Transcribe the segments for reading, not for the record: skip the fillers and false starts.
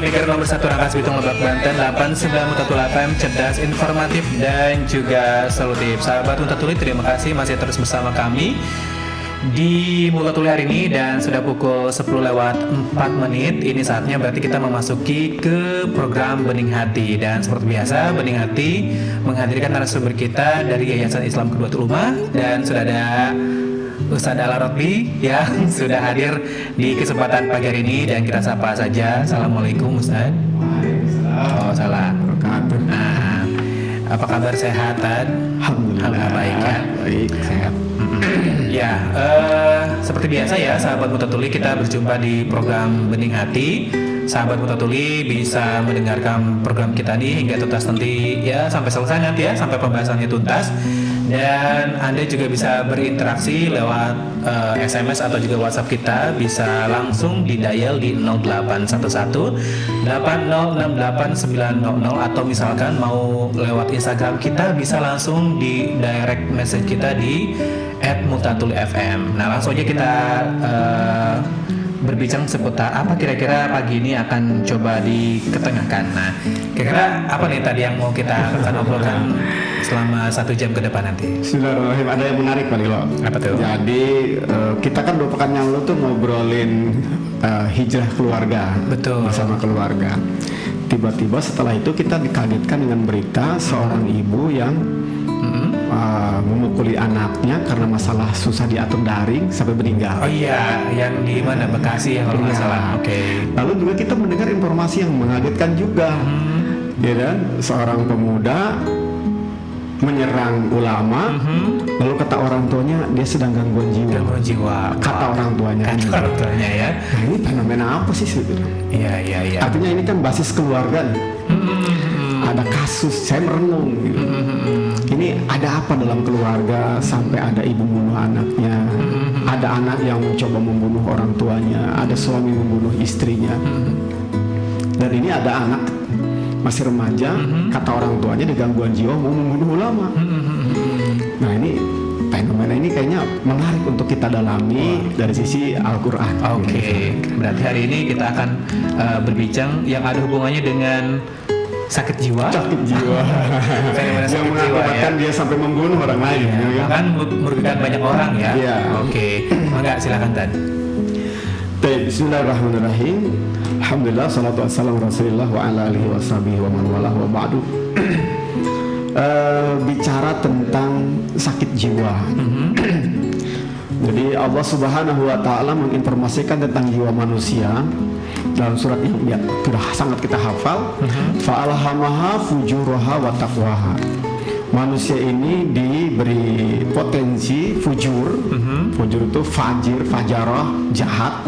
pendengar nomor 1 Rangkas Bitung Lebak Banten 89 Mutatuli FM, cerdas, informatif dan juga solutif. Sahabat Mutatuli, terima kasih masih terus bersama kami di Mutatuli hari ini dan sudah pukul 10:04. Ini saatnya berarti kita memasuki ke program Bening Hati. Dan seperti biasa, Bening Hati menghadirkan narasumber kita dari Yayasan Islam Qudwatul Ummah, dan sudah ada Ustaz Al-Arabi yang sudah hadir di kesempatan pagi hari ini, dan kita sapa saja. Assalamualaikum Ustaz. Waalaikumsalam. Oh, salah. Nah, apa kabar, sehatan? Alhamdulillah baik kan? Baik, sehat. Ya, seperti biasa ya sahabat Mutatuli, kita berjumpa di program Bening Hati. Sahabat Mutatuli bisa mendengarkan program kita ini hingga tuntas nanti ya, sampai selesai nanti ya, sampai pembahasannya tuntas. Dan Anda juga bisa berinteraksi lewat SMS atau juga WhatsApp kita, bisa langsung di dial di 0811 8068900, atau misalkan mau lewat Instagram kita bisa langsung di direct message kita di @mutatulifm. Nah, langsung aja kita berbincang seputar apa kira-kira pagi ini akan coba diketengahkan. Nah, kira-kira apa nih tadi yang mau kita akan obrolkan selama 1 jam ke depan nanti? Bismillahirrahmanirrahim. Ada yang menarik Pak Lilo. Apa tuh? Jadi kita kan 2 pekan yang lalu tuh ngobrolin hijrah keluarga. Betul. Bersama keluarga. Tiba-tiba setelah itu kita dikagetkan dengan berita seorang ibu yang memukuli anaknya karena masalah susah diatur daring sampai meninggal. Oh iya, yang di mana, Bekasi ya kalau nggak salah. Oke. Lalu juga kita mendengar informasi yang mengagetkan juga, ya kan? Seorang pemuda menyerang ulama, lalu kata orang tuanya dia sedang gangguan jiwa. Gangguan jiwa. Kata orang tuanya. Kata orang tuanya ya. Nah, ini fenomena apa sih sebetulnya? Iya. Artinya ini kan basis keluarga nih. Ada kasus, saya merenung gitu. Ini ada apa dalam keluarga sampai ada ibu membunuh anaknya, ada anak yang mencoba membunuh orang tuanya, ada suami membunuh istrinya, dan ini ada anak masih remaja, kata orang tuanya di gangguan jiwa mau membunuh ulama. Nah, ini fenomena ini kayaknya menarik untuk kita dalami dari sisi Al-Quran. Oke. Berarti hari ini kita akan berbincang yang ada hubungannya dengan sakit jiwa. Sakit jiwa. Fenomena yang sakit jiwa ya. mengakibatkan dia sampai membunuh orang lain. Ya, Bahkan merugikan banyak orang ya. Iya. Oke. Enggak, silakan Tan. Bismillahirrahmanirrahim. Alhamdulillah, salatu wassalamu Rasulillah wa ala alihi washabihi wa man walah wa ba'du. Bicara tentang sakit jiwa. Jadi Allah Subhanahu wa taala menginformasikan tentang jiwa manusia dalam surat yang sudah sangat kita hafal. Fa'alhamaha fujuraha wa taqwaha. Manusia ini diberi potensi fujur. Fujur itu fajir, fajarah, jahat.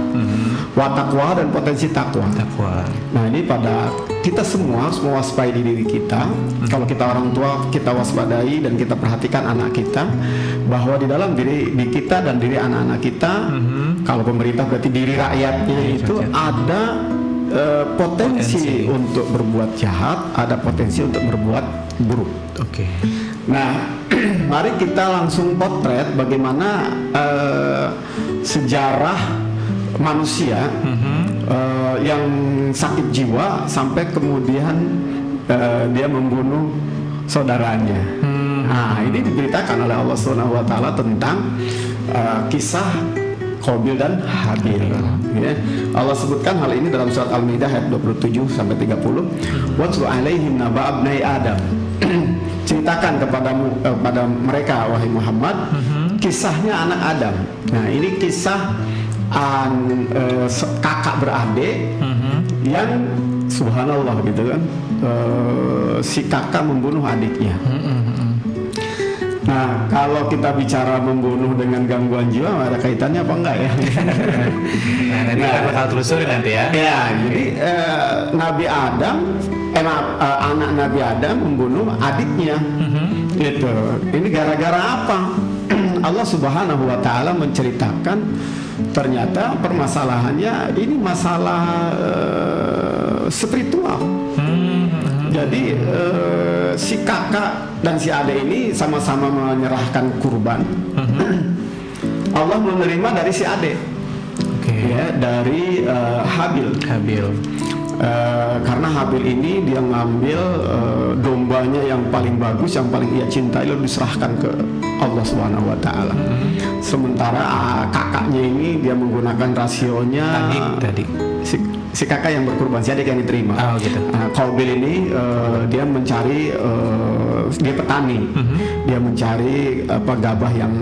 Wa taqwa, dan potensi takwa. Nah, ini pada kita semua harus mewaspadai diri kita. Kalau kita orang tua, kita waspadai dan kita perhatikan anak kita, bahwa di dalam diri kita dan diri anak-anak kita, kalau pemerintah berarti diri rakyatnya itu ada potensi untuk berbuat jahat, ada potensi untuk berbuat buruk. Oke. Nah, mari kita langsung potret bagaimana sejarah manusia yang sakit jiwa sampai kemudian dia membunuh saudaranya. Nah, ini diberitakan oleh Allah Subhanahu wa taala tentang kisah Qabil dan Habil. Ya. Allah sebutkan hal ini dalam surat Al-Maidah ayat 27 sampai 30. Watlu alaihim naba abnai Adam. Ceritakan kepada mereka wahai Muhammad kisahnya anak Adam. Nah, ini kisah kakak beradik yang subhanallah gitu kan, si kakak membunuh adiknya. Nah, kalau kita bicara membunuh dengan gangguan jiwa, ada kaitannya apa enggak ya? Nah, nanti kita bakal telusuri nanti ya. Ya, jadi Nabi Adam, anak Nabi Adam membunuh adiknya. Gitu. Ini gara-gara apa? Allah Subhanahu wa taala menceritakan ternyata permasalahannya ini masalah spiritual. Jadi si kakak dan si adik ini sama-sama menyerahkan kurban. Allah menerima dari si adik, ya, dari Habil. Karena Habil ini dia ngambil dombanya yang paling bagus, yang paling ia cintai, lalu diserahkan ke Allah Subhanahu wa taala. Sementara kakaknya ini dia menggunakan rasionya tadi. Si kakak yang berkurban, si adik yang diterima. Oh, gitu. Qabil ini dia mencari, dia petani, dia mencari gabah yang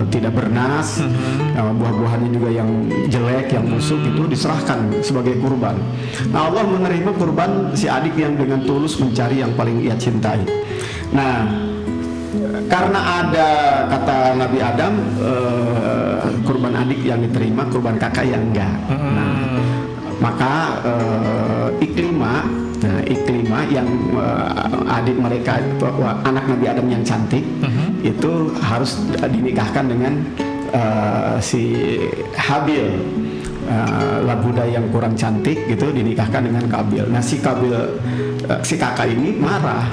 tidak bernas, buah-buahannya juga yang jelek, yang busuk, itu diserahkan sebagai kurban. Nah, Allah menerima kurban si adik yang dengan tulus mencari yang paling ia cintai. Nah, karena ada kata Nabi Adam, kurban adik yang diterima, kurban kakak yang enggak. Nah, maka Iklimah yang adik mereka, anak Nabi Adam yang cantik, itu harus dinikahkan dengan si Habil, labuda yang kurang cantik gitu, dinikahkan dengan Qabil. Nah, si kakak ini marah,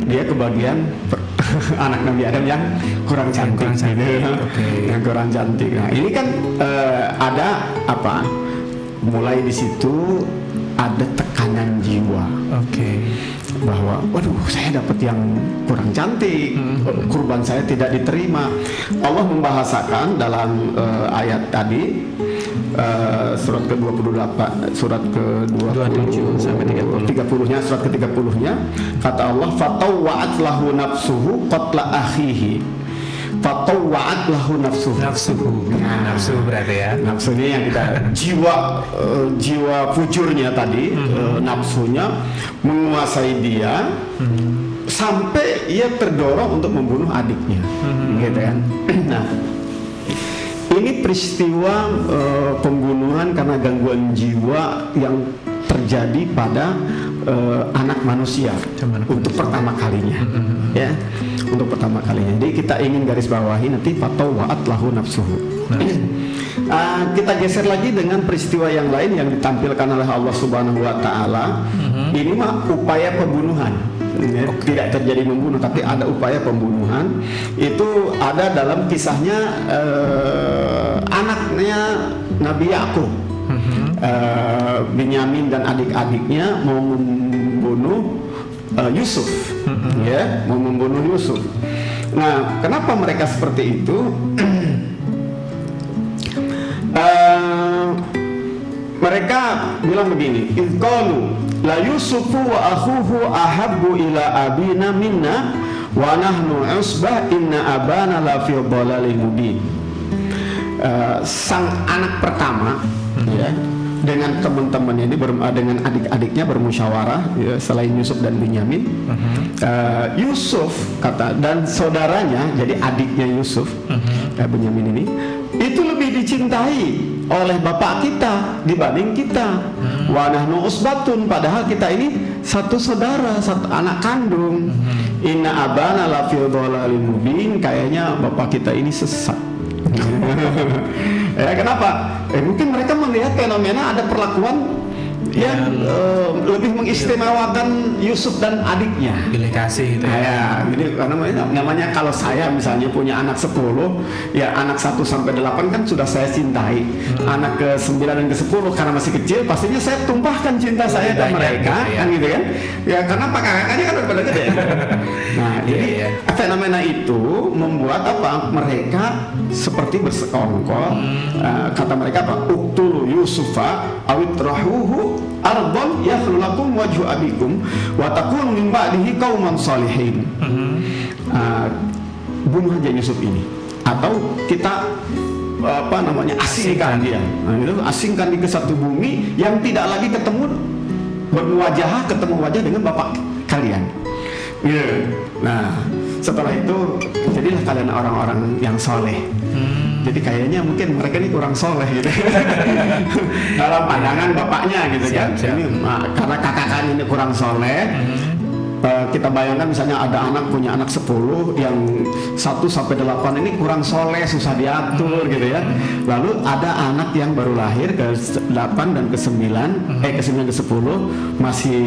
dia kebagian anak Nabi Adam yang kurang cantik, yang kurang cantik. Nah, ini kan ada apa? Mulai di situ ada tekanan jiwa. Bahwa waduh, saya dapat yang kurang cantik, kurban saya tidak diterima. Allah membahasakan dalam ayat tadi, surat ke-28, surat ke-27 sampai 30-nya, surat ke-30-nya, kata Allah, fatawwa'at lahu nafsuhu qatla akhihi. Fatawwa'at lahu nafsuhu. Nafsu berarti ya. Nafsunya yang kita jiwa fujurnya tadi, nafsunya menguasai dia sampai ia terdorong untuk membunuh adiknya, gitu kan. Nah, ini peristiwa pembunuhan karena gangguan jiwa yang terjadi pada anak manusia untuk pertama kalinya, ya, untuk pertama kalinya. Jadi kita ingin garis bawahi nanti fatawwa'at lahu nafsuhu. Kita geser lagi dengan peristiwa yang lain yang ditampilkan oleh Allah Subhanahu wa taala. Ini mah upaya pembunuhan. Tidak terjadi membunuh, tapi ada upaya pembunuhan. Itu ada dalam kisahnya anaknya Nabi Yakub, Binyamin dan adik-adiknya mau membunuh Yusuf, ya, mau membunuh Yusuf. Nah, kenapa mereka seperti itu? Mereka bilang begini, qalu la yusufu wa akhuhu ahabbu ila abina minna wa nahnu usbah inna abana la fi dhalalin mubin. Sang anak pertama, ya, dengan teman-temannya ini, dengan adik-adiknya bermusyawarah, ya, selain Yusuf dan Binyamin, Yusuf kata, dan saudaranya, jadi adiknya Yusuf, Binyamin ini, itu lebih dicintai oleh bapak kita dibanding kita. Wa nahnu usbatun, padahal kita ini satu saudara, satu anak kandung. Inna abana la fi dhalalin mubin, kayaknya bapak kita ini sesat. Ya, kenapa? Mungkin mereka melihat fenomena ada perlakuan yang lebih mengistimewakan Yusuf dan adiknya. Pilih kasih gitu ya. Jadi karena namanya kalau saya misalnya punya anak 10, ya anak 1 sampai 8 kan sudah saya cintai. Anak ke-9 dan ke-10 karena masih kecil, pastinya saya tumpahkan cinta saya ke mereka, gitu, ya. Kan gitu kan? Ya karena kakaknya kan udah pada gede. Nah, jadi fenomena itu membuat apa? Mereka seperti bersekongkol. Kata mereka apa? Uqtulu Yusufa awitrahuhu ardon yakhlu lakum wajhu abikum wa takunu min ba'dihi qauman salihin. Bunuh aja Yusuf ini, atau kita asingkan dia. Nah, itu asingkan di ke satu bumi yang tidak lagi ketemu wajah dengan bapak kalian. Nah, setelah itu jadilah kalian orang-orang yang soleh. Jadi kayaknya mungkin mereka ini kurang soleh gitu dalam pandangan bapaknya gitu kan. Ini, karena kakak ini kurang soleh. Kita bayangkan misalnya ada anak punya anak 10 yang 1 sampai 8 ini kurang soleh, susah diatur gitu ya. Lalu ada anak yang baru lahir ke 8 dan ke 9, ke 9 ke 10 masih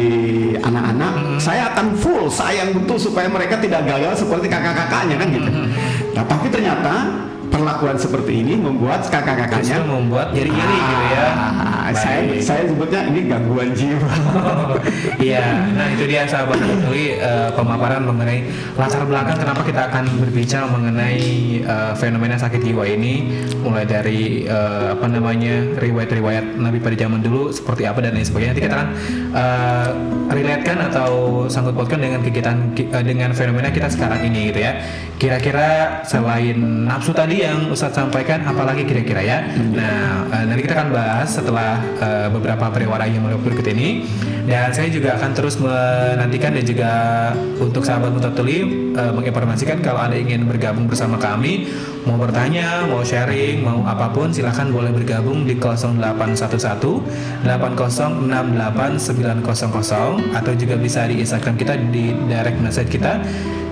anak-anak. Saya akan full sayang betul supaya mereka tidak gagal seperti kakak-kakaknya kan gitu. Nah, tapi ternyata perlakuan seperti ini membuat kakak-kakaknya Justru membuat jadi iri gitu ya. saya sebutnya ini gangguan jiwa. Iya, nah itu dia sahabat Tuli, pemaparan mengenai latar belakang kenapa kita akan berbicara mengenai fenomena sakit jiwa ini, mulai dari riwayat-riwayat Nabi pada zaman dulu seperti apa dan lain sebagainya. Nanti kita akan relatekan atau sangkut pautkan dengan kegiatan dengan fenomena kita sekarang ini gitu ya. Kira-kira selain nafsu tadi yang Ustadz sampaikan, apalagi kira-kira ya. Nah, nanti kita akan bahas setelah beberapa periwara yang berikut ini, dan saya juga akan terus menantikan dan juga untuk sahabat Mutatuli menginformasikan kalau Anda ingin bergabung bersama kami, mau bertanya, mau sharing, mau apapun, silahkan boleh bergabung di 0811 8068 900 atau juga bisa di Instagram kita di direct message kita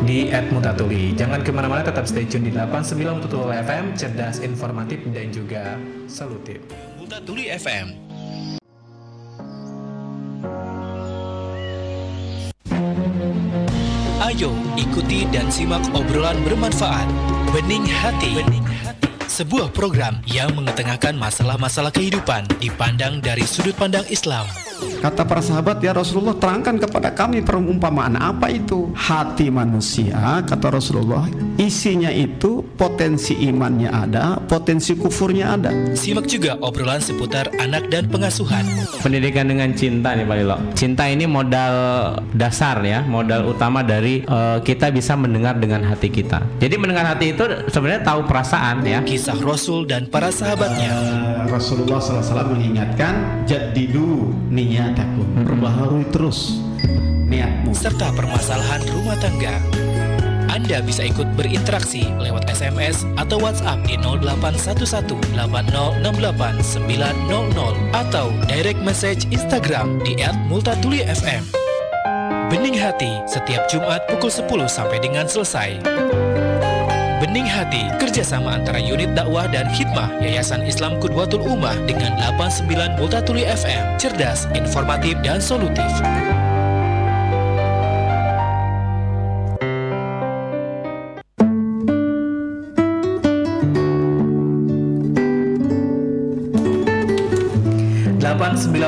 di @mutatuli. Jangan kemana-mana, tetap stay tune di 89 Mutatuli FM, cerdas, informatif dan juga solutif. Mutatuli FM. Ayo ikuti dan simak obrolan bermanfaat Bening Hati. Sebuah program yang mengetengahkan masalah-masalah kehidupan dipandang dari sudut pandang Islam. Kata para sahabat, ya Rasulullah, terangkan kepada kami perumpamaan apa itu hati manusia. Kata Rasulullah, isinya itu potensi imannya ada, potensi kufurnya ada. Simak juga obrolan seputar anak dan pengasuhan. Pendidikan dengan cinta nih Pak Lilo. Cinta ini modal dasar ya, modal utama dari kita bisa mendengar dengan hati kita. Jadi mendengar hati itu sebenarnya tahu perasaan ya. Kisah Rasul dan para sahabatnya. Rasulullah SAW mengingatkan, jaddidu niyatakum, perbaharui terus niatmu. Serta permasalahan rumah tangga. Anda bisa ikut berinteraksi lewat SMS atau WhatsApp di 0811 8068 900 atau direct message Instagram di @multatulifm. Bening Hati setiap Jumat pukul 10 sampai dengan selesai. Bening Hati, kerjasama antara unit dakwah dan khidmah Yayasan Islam Qudwatul Ummah dengan 89 Multatuli FM, cerdas, informatif, dan solutif.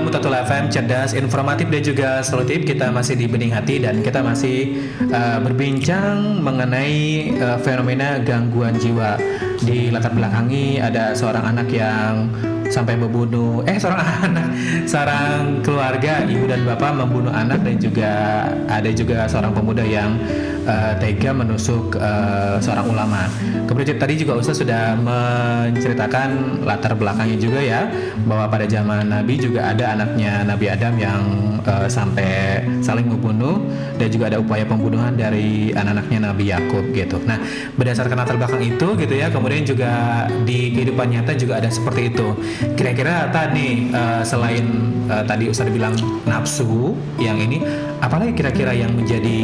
Mutatuli FM, cerdas, informatif dan juga solutif. Kita masih di Bening Hati dan kita masih berbincang mengenai fenomena gangguan jiwa. Di latar belakangi ada seorang anak yang sampai membunuh seorang keluarga, ibu dan bapak membunuh anak, dan juga ada juga seorang pemuda yang tega menusuk seorang ulama. Kemudian tadi juga Ustaz sudah menceritakan latar belakangnya juga ya, bahwa pada zaman Nabi juga ada anaknya Nabi Adam yang sampai saling membunuh, dan juga ada upaya pembunuhan dari anak-anaknya Nabi Yakub gitu. Nah, berdasarkan latar belakang itu gitu ya, kemudian juga di kehidupan nyata juga ada seperti itu. Kira-kira tadi selain tadi Ustaz bilang nafsu yang ini, apalagi kira-kira yang menjadi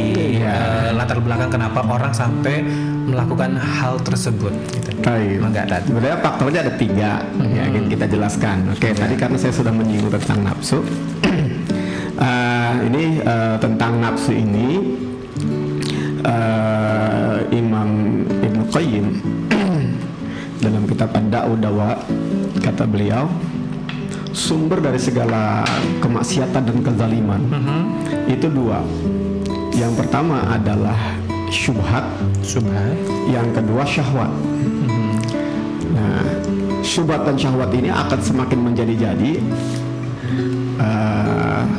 latar belakang kenapa orang sampai melakukan hal tersebut gitu. Baik. Sebenarnya faktornya ada 3 ya, ingin kita jelaskan. Oke, tadi karena saya sudah menyinggung tentang nafsu. Ini tentang nafsu ini Imam Ibnu Qayyim dalam kitab Ad-Da'u Dawa, kata beliau, sumber dari segala kemaksiatan dan kezaliman itu 2. Yang pertama adalah syubhat, yang kedua syahwat. Nah, syubhat dan syahwat ini akan semakin menjadi-jadi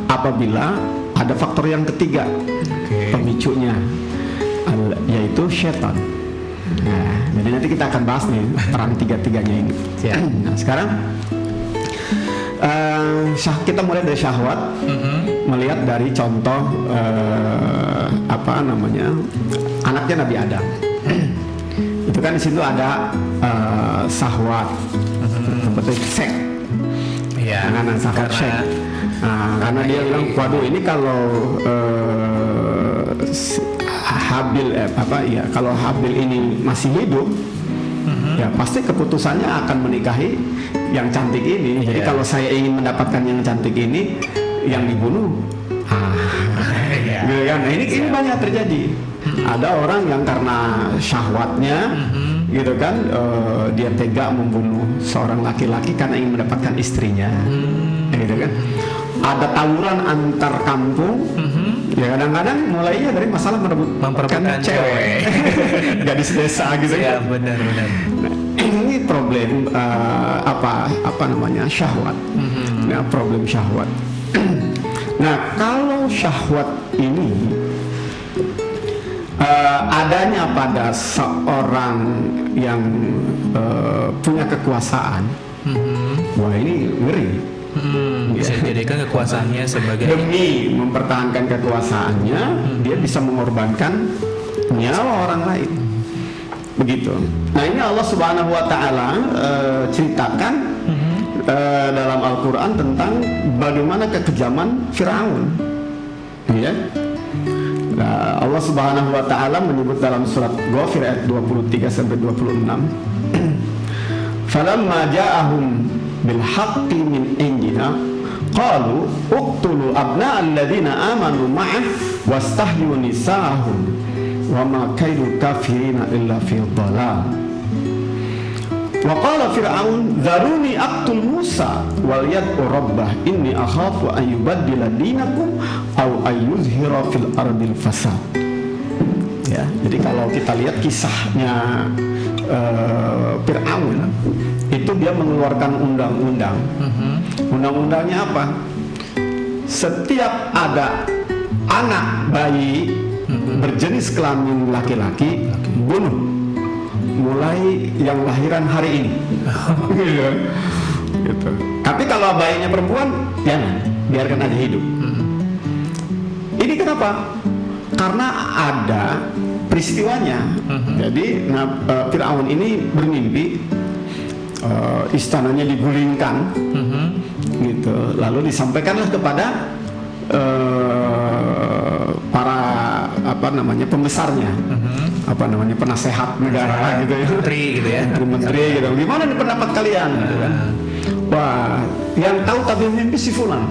apabila ada faktor yang ketiga, pemicunya, yaitu setan. Nah, jadi nanti kita akan bahas nih peran 3-tiganya ini. Nah, sekarang kita mulai dari syahwat, melihat dari contoh anaknya Nabi Adam. Itu kan di situ ada syahwat, seperti seks. Dengan syahwat seks. Karena dia bilang, waduh ini kalau kalau Habil ini masih hidup, ya pasti keputusannya akan menikahi yang cantik ini. Jadi kalau saya ingin mendapatkan yang cantik ini, yang dibunuh. Nah, ini banyak terjadi. Ada orang yang karena syahwatnya gitu kan, dia tega membunuh seorang laki-laki karena ingin mendapatkan istrinya, gitu kan. Ada tawuran antar kampung, ya kadang-kadang mulainya dari masalah memperebutkan cewek, gadis desa gitu Ya, kan. benar-benar. Nah, ini problem apa namanya, syahwat. Ya, problem syahwat. Nah, kalau syahwat ini adanya pada seorang yang punya kekuasaan, wah ini ngeri. Bisa dijadikan kekuasaannya sebagai Demi mempertahankan kekuasaannya, dia bisa mengorbankan nyawa orang lain. Begitu. Nah, ini Allah Subhanahu wa taala ceritakan dalam Al-Qur'an tentang bagaimana kekejaman Firaun. Ya. Nah, Allah Subhanahu wa taala menyebut dalam surat Ghafir ayat 23 sampai 26. Falamma ja'ahum bil haqqi min indina qalu uqtulu abna'al ladzina amanu ma'ah wastahyu nisa'ahum wa ma kaidul kafirina illa fi dhalal. Wa qala fir'aun dharuni aqtul Musa wal yad'u rabbah inni akhafu an yubaddila dinakum aw ayuzhira fil ardil fasad. Ya, jadi kalau kita lihat kisahnya Fir'aun, itu dia mengeluarkan undang-undang. Undang-undangnya apa? Setiap ada anak bayi berjenis kelamin laki-laki, bunuh, mulai yang lahiran hari ini. Gitu. Tapi kalau bayinya perempuan, jangan, biarkan aja hidup. Ini kenapa? Karena ada peristiwanya. Jadi Fir'aun ini bermimpi istananya digulingkan, gitu. Lalu disampaikanlah kepada para pembesarnya, penasehat negara, gitu ya, menteri gitu ya, menteri gitu. Gimana nih pendapat kalian? Gitu kan. Wah, yang tahu tabir mimpi si fulan.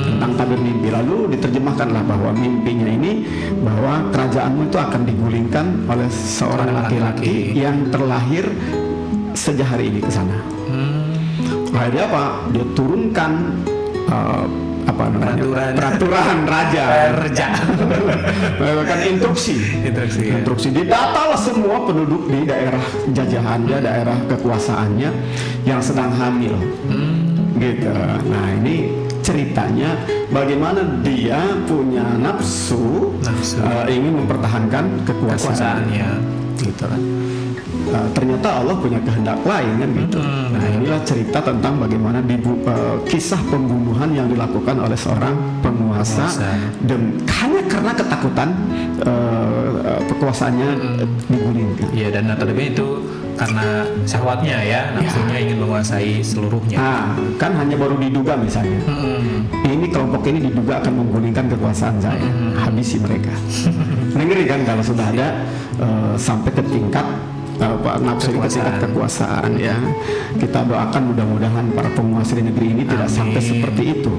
Tentang tabir mimpi, lalu diterjemahkanlah bahwa mimpinya ini bahwa kerajaanmu itu akan digulingkan oleh seorang laki-laki yang terlahir sejak hari ini ke sana. Akhirnya apa? Dia turunkan peraturan raja. Melakukan instruksi. Didatalah semua penduduk di daerah jajahannya, daerah kekuasaannya yang sedang hamil. Gitu. Nah, ini ceritanya bagaimana dia punya nafsu. Ingin mempertahankan kekuasaannya. Gitu kan. Ternyata Allah punya kehendak lain kan gitu. Nah, inilah cerita tentang bagaimana kisah pembunuhan yang dilakukan oleh seorang penguasa hanya karena ketakutan kekuasaannya digulingkan. Iya, dan notabene itu karena syahwatnya ya, nafsunya ingin menguasai seluruhnya. Nah, kan hanya baru diduga misalnya. Ini kelompok ini diduga akan menggulingkan kekuasaan saya. Habisi mereka. Ngeri kan kalau sudah ada sampai ke tingkat nafsu ke tingkat kekuasaan ya. Kita doakan mudah-mudahan para penguasa di negeri ini tidak sampai seperti itu.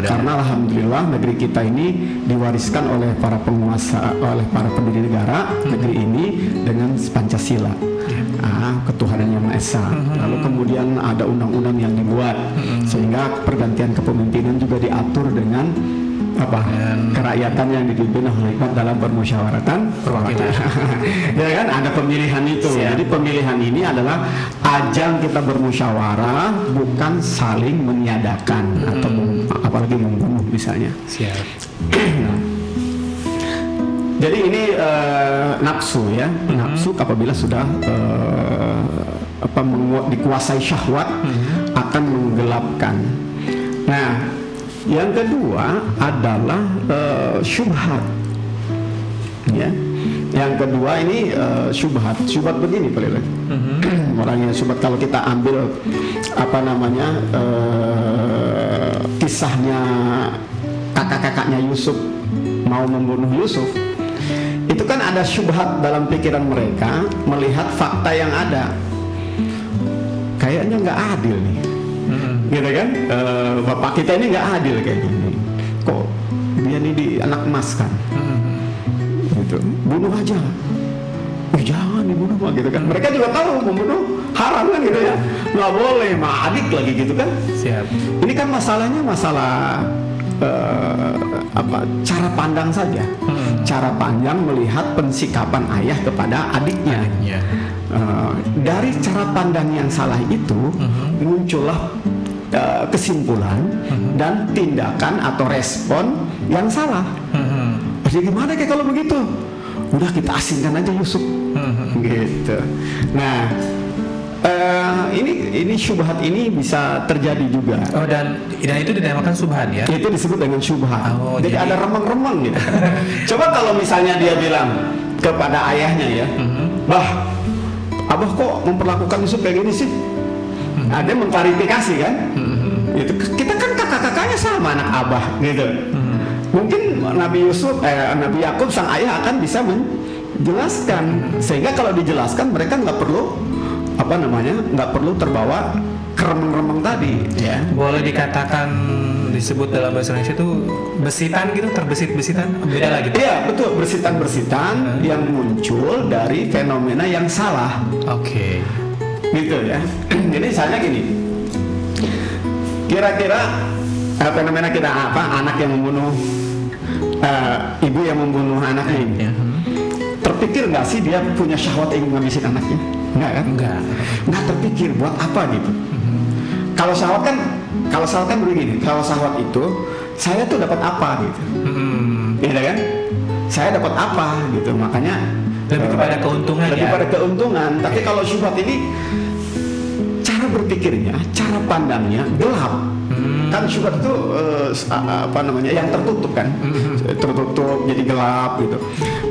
Karena alhamdulillah negeri kita ini diwariskan oleh para penguasa, oleh para pendiri negara negeri ini dengan Pancasila. Ketuhanan yang Maha Esa. Lalu kemudian ada undang-undang yang dibuat sehingga pergantian kepemimpinan juga diatur dengan kerakyatan yang dipimpin oleh hikmat dalam permusyawaratan perwakilan. Ya kan, ada pemilihan itu. Jadi pemilihan ini adalah ajang kita bermusyawarah, bukan saling meniadakan atau apalagi membunuh misalnya. Jadi ini nafsu ya, nafsu apabila sudah dikuasai syahwat akan menggelapkan. Nah, yang kedua adalah syubhat. Ya, yang kedua ini syubhat. Syubhat begini Pak Lele. Orangnya syubhat kalau kita ambil kisahnya kakak-kakaknya Yusuf mau membunuh Yusuf. Itu kan ada syubhat dalam pikiran mereka melihat fakta yang ada. Kayaknya nggak adil nih, gitu kan? Bapak kita ini nggak adil kayak gini. Kok dia ini di anak emas kan? Gitu gitu, bunuh aja. Jangan dibunuh mah gitu kan. Mereka juga tahu membunuh haram kan gitu ya, nggak boleh, mah adik lagi gitu kan. Siap. Ini kan masalahnya masalah cara pandang saja, cara pandang melihat pensikapan ayah kepada adiknya. Ya. Dari cara pandang yang salah itu muncullah kesimpulan dan tindakan atau respon yang salah. Jadi gimana kayak kalau begitu? Udah kita asingkan aja Yusuf, gitu. Nah, ini syubhat ini bisa terjadi juga. Oh, dan itu dinamakan subhan ya? Itu disebut dengan syubhat. Oh, jadi ada remeng-remeng gitu. Coba kalau misalnya dia bilang kepada ayahnya ya, bah, abah kok memperlakukan Yusuf kayak gini sih? Ada mengklarifikasi kan? Itu kita kan kakak-kakaknya sama anak abah gitu. Mungkin Nabi Yakub sang ayah akan bisa menjelaskan, sehingga kalau dijelaskan mereka nggak perlu terbawa keremeng-remeng tadi ya. Boleh dikatakan disebut dalam bahasa Indonesia itu besitan gitu, terbesit-besitan, beda lagi. Iya betul, bersitan-bersitan yang muncul dari fenomena yang salah. Oke. Gitu ya. Jadi misalnya gini, kira-kira fenomena kita anak yang membunuh ibu yang membunuh anaknya ini. Terpikir nggak sih dia punya syahwat ingin ngabisin anaknya? Enggak kan? Enggak terpikir buat apa gitu. Kalau syahwat kan begini, kalau syahwat itu saya tuh dapat apa gitu. Iya kan? Saya dapat apa gitu. Makanya lebih kepada keuntungan lebih pada keuntungan. Tapi kalau syubhat ini cara berpikirnya, cara pandangnya gelap. Kan syubhat itu yang tertutup kan, tertutup jadi gelap gitu.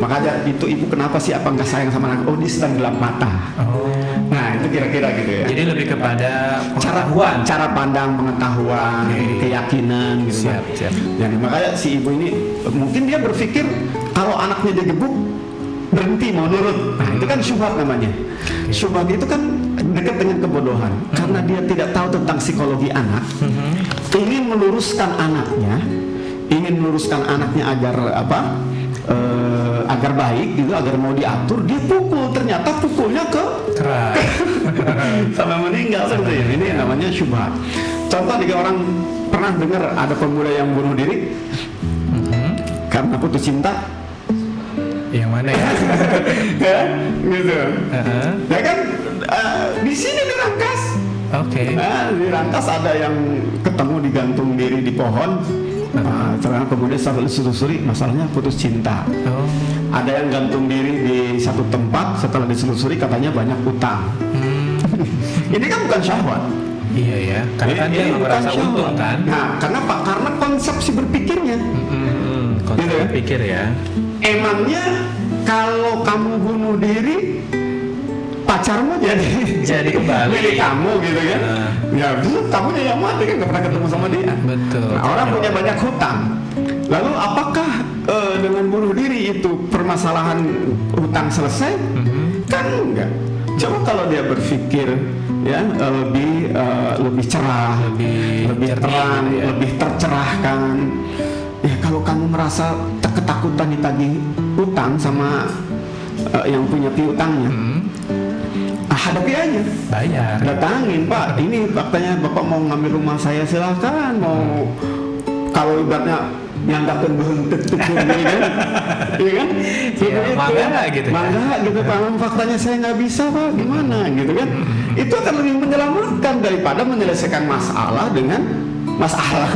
Makanya itu ibu kenapa sih apa nggak sayang sama anak? Oh dia sedang gelap mata. Nah itu kira-kira gitu ya. Jadi lebih kepada pengetahuan, cara pandang, pengetahuan, keyakinan gitu. Siap. Jadi makanya si ibu ini mungkin dia berpikir kalau anaknya digebuk berhenti mau nurut. Nah itu kan syubhat namanya. Syubhat itu kan dekat dengan kebodohan karena dia tidak tahu tentang psikologi anak. Ingin meluruskan anaknya agar agar baik gitu, agar mau diatur, dia pukul, ternyata pukulnya keras sampai meninggal seperti ini. Ini namanya syubhat. Contoh jika orang pernah dengar ada pemuda yang bunuh diri karena putus cinta. Yang mana ya? Ya, gitu. Ya kan di sini dirangkas. Oke. Nah, dirangkas ada yang ketemu digantung diri di pohon. Terus kemudian setelah ditelusuri masalahnya putus cinta. Ada yang gantung diri di satu tempat, setelah ditelusuri katanya banyak utang. Ini kan bukan syahwat. Iya ya, karena kan dia nggak merasa untung kan? Nah, karena konsepsi berpikirnya. Konsep Gitu ya? berpikir ya. Emangnya kalau kamu bunuh diri, pacarmu jadi kembali milik kamu gitu kan? Ya dulu kamunya yang mati kan nggak pernah ketemu sama dia. Betul. Nah, orang punya banyak hutang. Lalu apakah dengan bunuh diri itu permasalahan hutang selesai? Kan enggak. Coba kalau dia berpikir ya lebih cerah, lebih terang, ya. lebih tercerahkan. Ya kalau kamu merasa ketakutan ditagih utang sama yang punya piutangnya, hadapi aja. Bayar. Datangin, Pak. Ini faktanya Bapak mau ngambil rumah saya, silahkan. Mau kalau ibaratnya nyandakan bentuk gitu kan? Iya kan? Ya, mangga gitu. Mangga gitu Pak. Faktanya saya nggak bisa Pak. Gimana gitu kan? Itu akan lebih menyelamatkan daripada menyelesaikan masalah dengan masalah.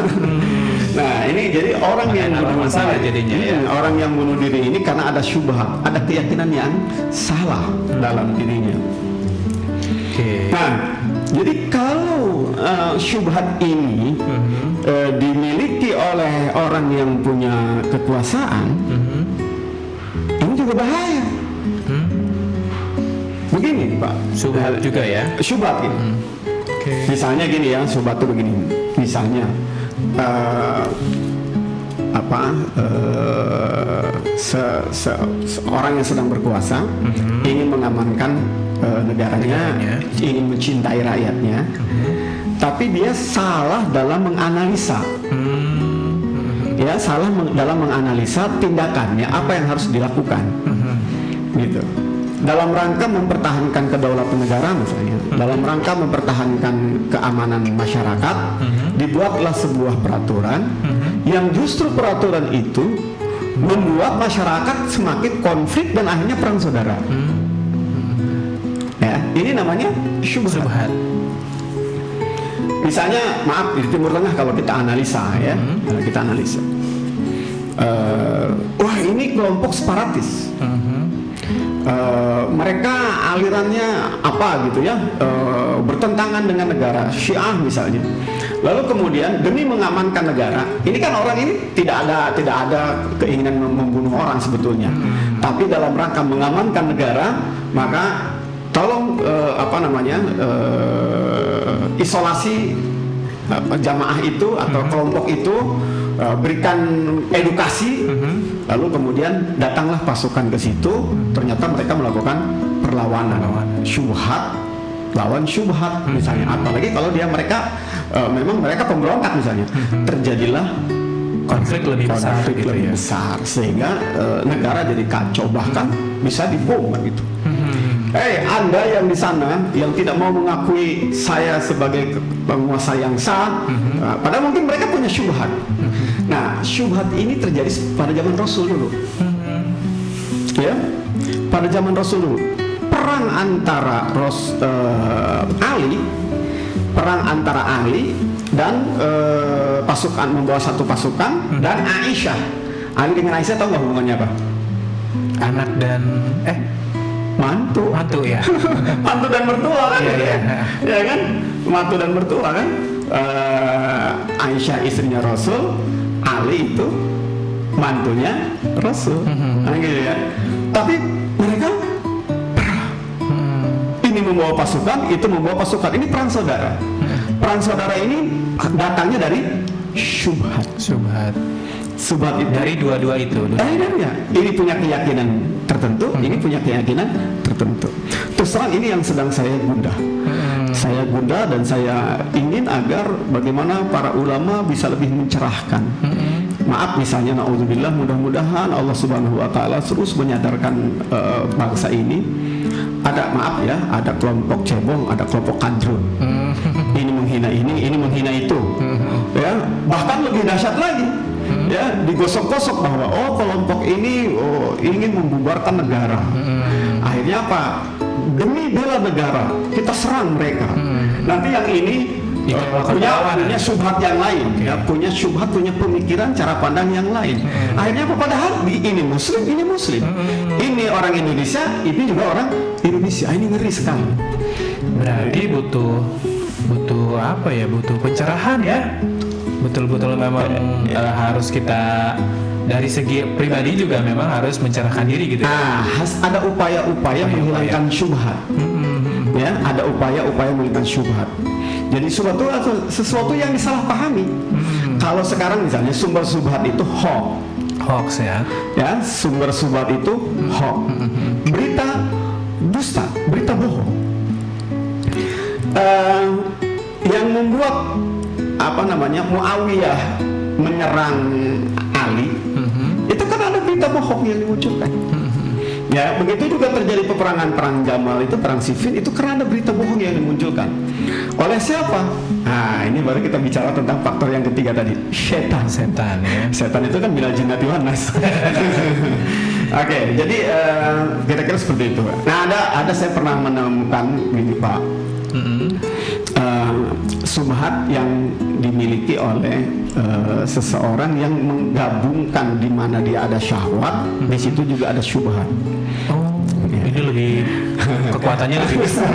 Nah ini jadi orang yang bunuh masalah jadinya. Orang yang bunuh diri ini karena ada syubhat, ada keyakinan yang salah dalam dirinya. Nah, jadi kalau syubhat ini dimiliki oleh orang yang punya kekuasaan, ini juga bahaya. Begini, Pak. Syubhat juga ya. Syubhat gitu. Misalnya gini ya, syubhat itu begini. Misalnya seorang yang sedang berkuasa ingin mengamankan negaranya, ingin mencintai rakyatnya, tapi dia salah dalam menganalisa. ya salah dalam menganalisa tindakannya apa yang harus dilakukan, gitu. Dalam rangka mempertahankan kedaulatan negara misalnya, dalam rangka mempertahankan keamanan masyarakat, dibuatlah sebuah peraturan yang justru peraturan itu membuat masyarakat semakin konflik dan akhirnya perang saudara. Ya, ini namanya syubhat. Misalnya, maaf di Timur Tengah kalau kita analisa ya, kalau kita analisa, wah ini kelompok separatis. Mereka alirannya apa gitu ya, bertentangan dengan negara Syiah misalnya. Lalu kemudian demi mengamankan negara, ini kan orang ini tidak ada keinginan membunuh orang sebetulnya, tapi dalam rangka mengamankan negara, maka tolong isolasi jamaah itu atau kelompok itu, berikan edukasi, lalu kemudian datanglah pasukan ke situ, ternyata mereka melakukan perlawanan, syubhat lawan syubhat misalnya, apalagi kalau mereka memang mereka pemberontak misalnya, terjadilah konflik lebih besar sehingga negara jadi kacau, bahkan bisa dibom gitu. Anda yang di sana yang tidak mau mengakui saya sebagai penguasa yang sah, padahal mungkin mereka punya syubhat. Nah, syubhat ini terjadi pada zaman Rasul dulu. Ya, pada zaman Rasul dulu. Perang antara Ali dan pasukan, membawa satu pasukan, dan Aisyah. Ali dengan Aisyah tahu nggak hubungannya apa? Anak dan mantu ya. mantu dan mertua kan, ya kan, mantu dan mertua kan. Aisyah istrinya Rasul, Ali itu mantunya Rasul, gitu ya. Tapi mereka ini membawa pasukan, itu membawa pasukan, ini perang saudara. Perang saudara ini datangnya dari syubhat itu dari dua-dua itu. Ini punya keyakinan tertentu, ini punya keyakinan tertentu. Terus terang ini yang sedang saya gundah. Saya gundah dan saya ingin agar bagaimana para ulama bisa lebih mencerahkan. Maaf misalnya, naudzubillah, mudah-mudahan Allah Subhanahu wa taala terus menyadarkan bangsa ini. Ada, maaf ya, ada kelompok cebong, ada kelompok kadrun. Ini menghina ini menghina itu. Ya, bahkan lebih dahsyat lagi. Ya, digosok-gosok bahwa kelompok ini ingin membubarkan negara. Akhirnya apa? Demi bela negara kita serang mereka. Nanti yang ini punya syubhat yang lain, ya, punya syubhat, punya pemikiran, cara pandang yang lain. Akhirnya apa? Padahal ini muslim, ini orang Indonesia, ini juga orang Indonesia. Ini ngeri sekali. Berarti butuh apa ya? Butuh pencerahan ya. Betul-betul memang harus kita dari segi pribadi juga memang harus mencerahkan diri gitu. Ada upaya-upaya menghilangkan syubhat. Ya, ada upaya-upaya menghilangkan syubhat. Jadi sesuatu yang disalahpahami. Kalau sekarang misalnya sumber syubhat itu hoax ya. Ya, sumber syubhat itu hoax. Berita dusta, berita bohong. Yang membuat Muawiyah menyerang Ali, itu kan ada berita bohong yang dimunculkan. Ya, begitu juga terjadi peperangan perang Jamal itu, perang Siffin itu karena ada berita bohong yang dimunculkan. Oleh siapa? Nah, ini baru kita bicara tentang faktor yang ketiga tadi, setan ya. Setan itu kan minal jinnati wan nas. Oke, jadi kira-kira seperti itu. Nah, ada saya pernah menemukan gini, Pak. Syubhat yang dimiliki oleh seseorang yang menggabungkan di mana dia ada syahwat, di situ juga ada syubhat. Ini lebih kekuatannya lebih besar.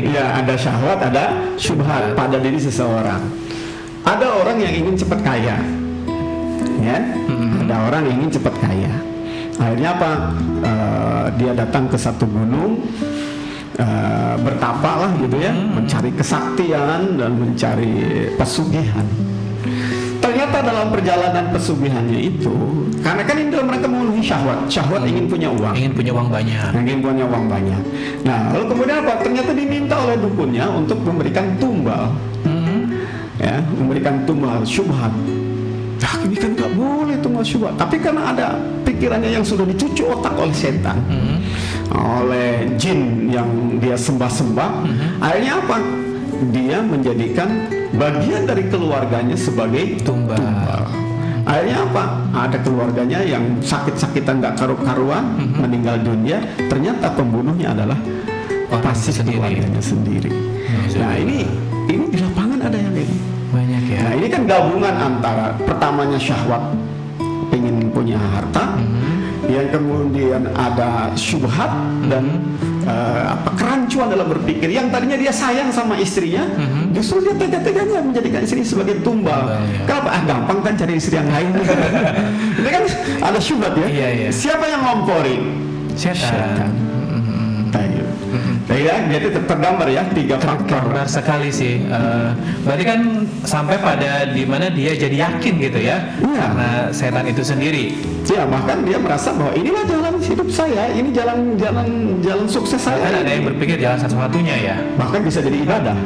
Iya, ada syahwat, ada syubhat pada diri seseorang. Ada orang yang ingin cepat kaya, ya. Ada orang yang ingin cepat kaya. Akhirnya apa? Dia datang ke satu gunung. Bertapa lah gitu ya, mencari kesaktian dan mencari pesugihan. Ternyata dalam perjalanan pesugihannya itu, karena kan ini dalam rangka memenuhi syahwat ingin punya uang banyak. Nah, lalu kemudian apa? Ternyata diminta oleh dukunnya untuk memberikan tumbal, ya, memberikan tumbal syubhat. Nah, ini kan nggak boleh tuh Mas syubhat. Tapi karena ada pikirannya yang sudah dicuci otak oleh setan, oleh jin yang dia sembah-sembah, akhirnya apa? Dia menjadikan bagian dari keluarganya sebagai tumbal. Akhirnya apa? Ada keluarganya yang sakit-sakitan nggak karu-karuan, meninggal dunia. Ternyata pembunuhnya adalah pasti keluarganya sendiri. Nah ini di lapangan ada yang ini. Banyak ya. Nah ini kan gabungan antara pertamanya syahwat, pengen punya harta, yang kemudian ada syubhat dan kerancuan dalam berpikir. Yang tadinya dia sayang sama istrinya, justru dia tega-teganya menjadikan istri sebagai tumbal. Kenapa? Gampang kan cari istri yang lain. Ini kan ada syubhat ya. Iya. Siapa yang ngompori? Setan. Ya, dia itu tergambar ya 3 faktor. Benar sekali sih. Berarti kan sampai pada di mana dia jadi yakin gitu ya, karena setan itu sendiri. Ya, bahkan dia merasa bahwa inilah jalan hidup saya, ini jalan sukses saya. Bahkan ada yang berpikir jalan satu-satunya ya. Bahkan bisa jadi ibadah.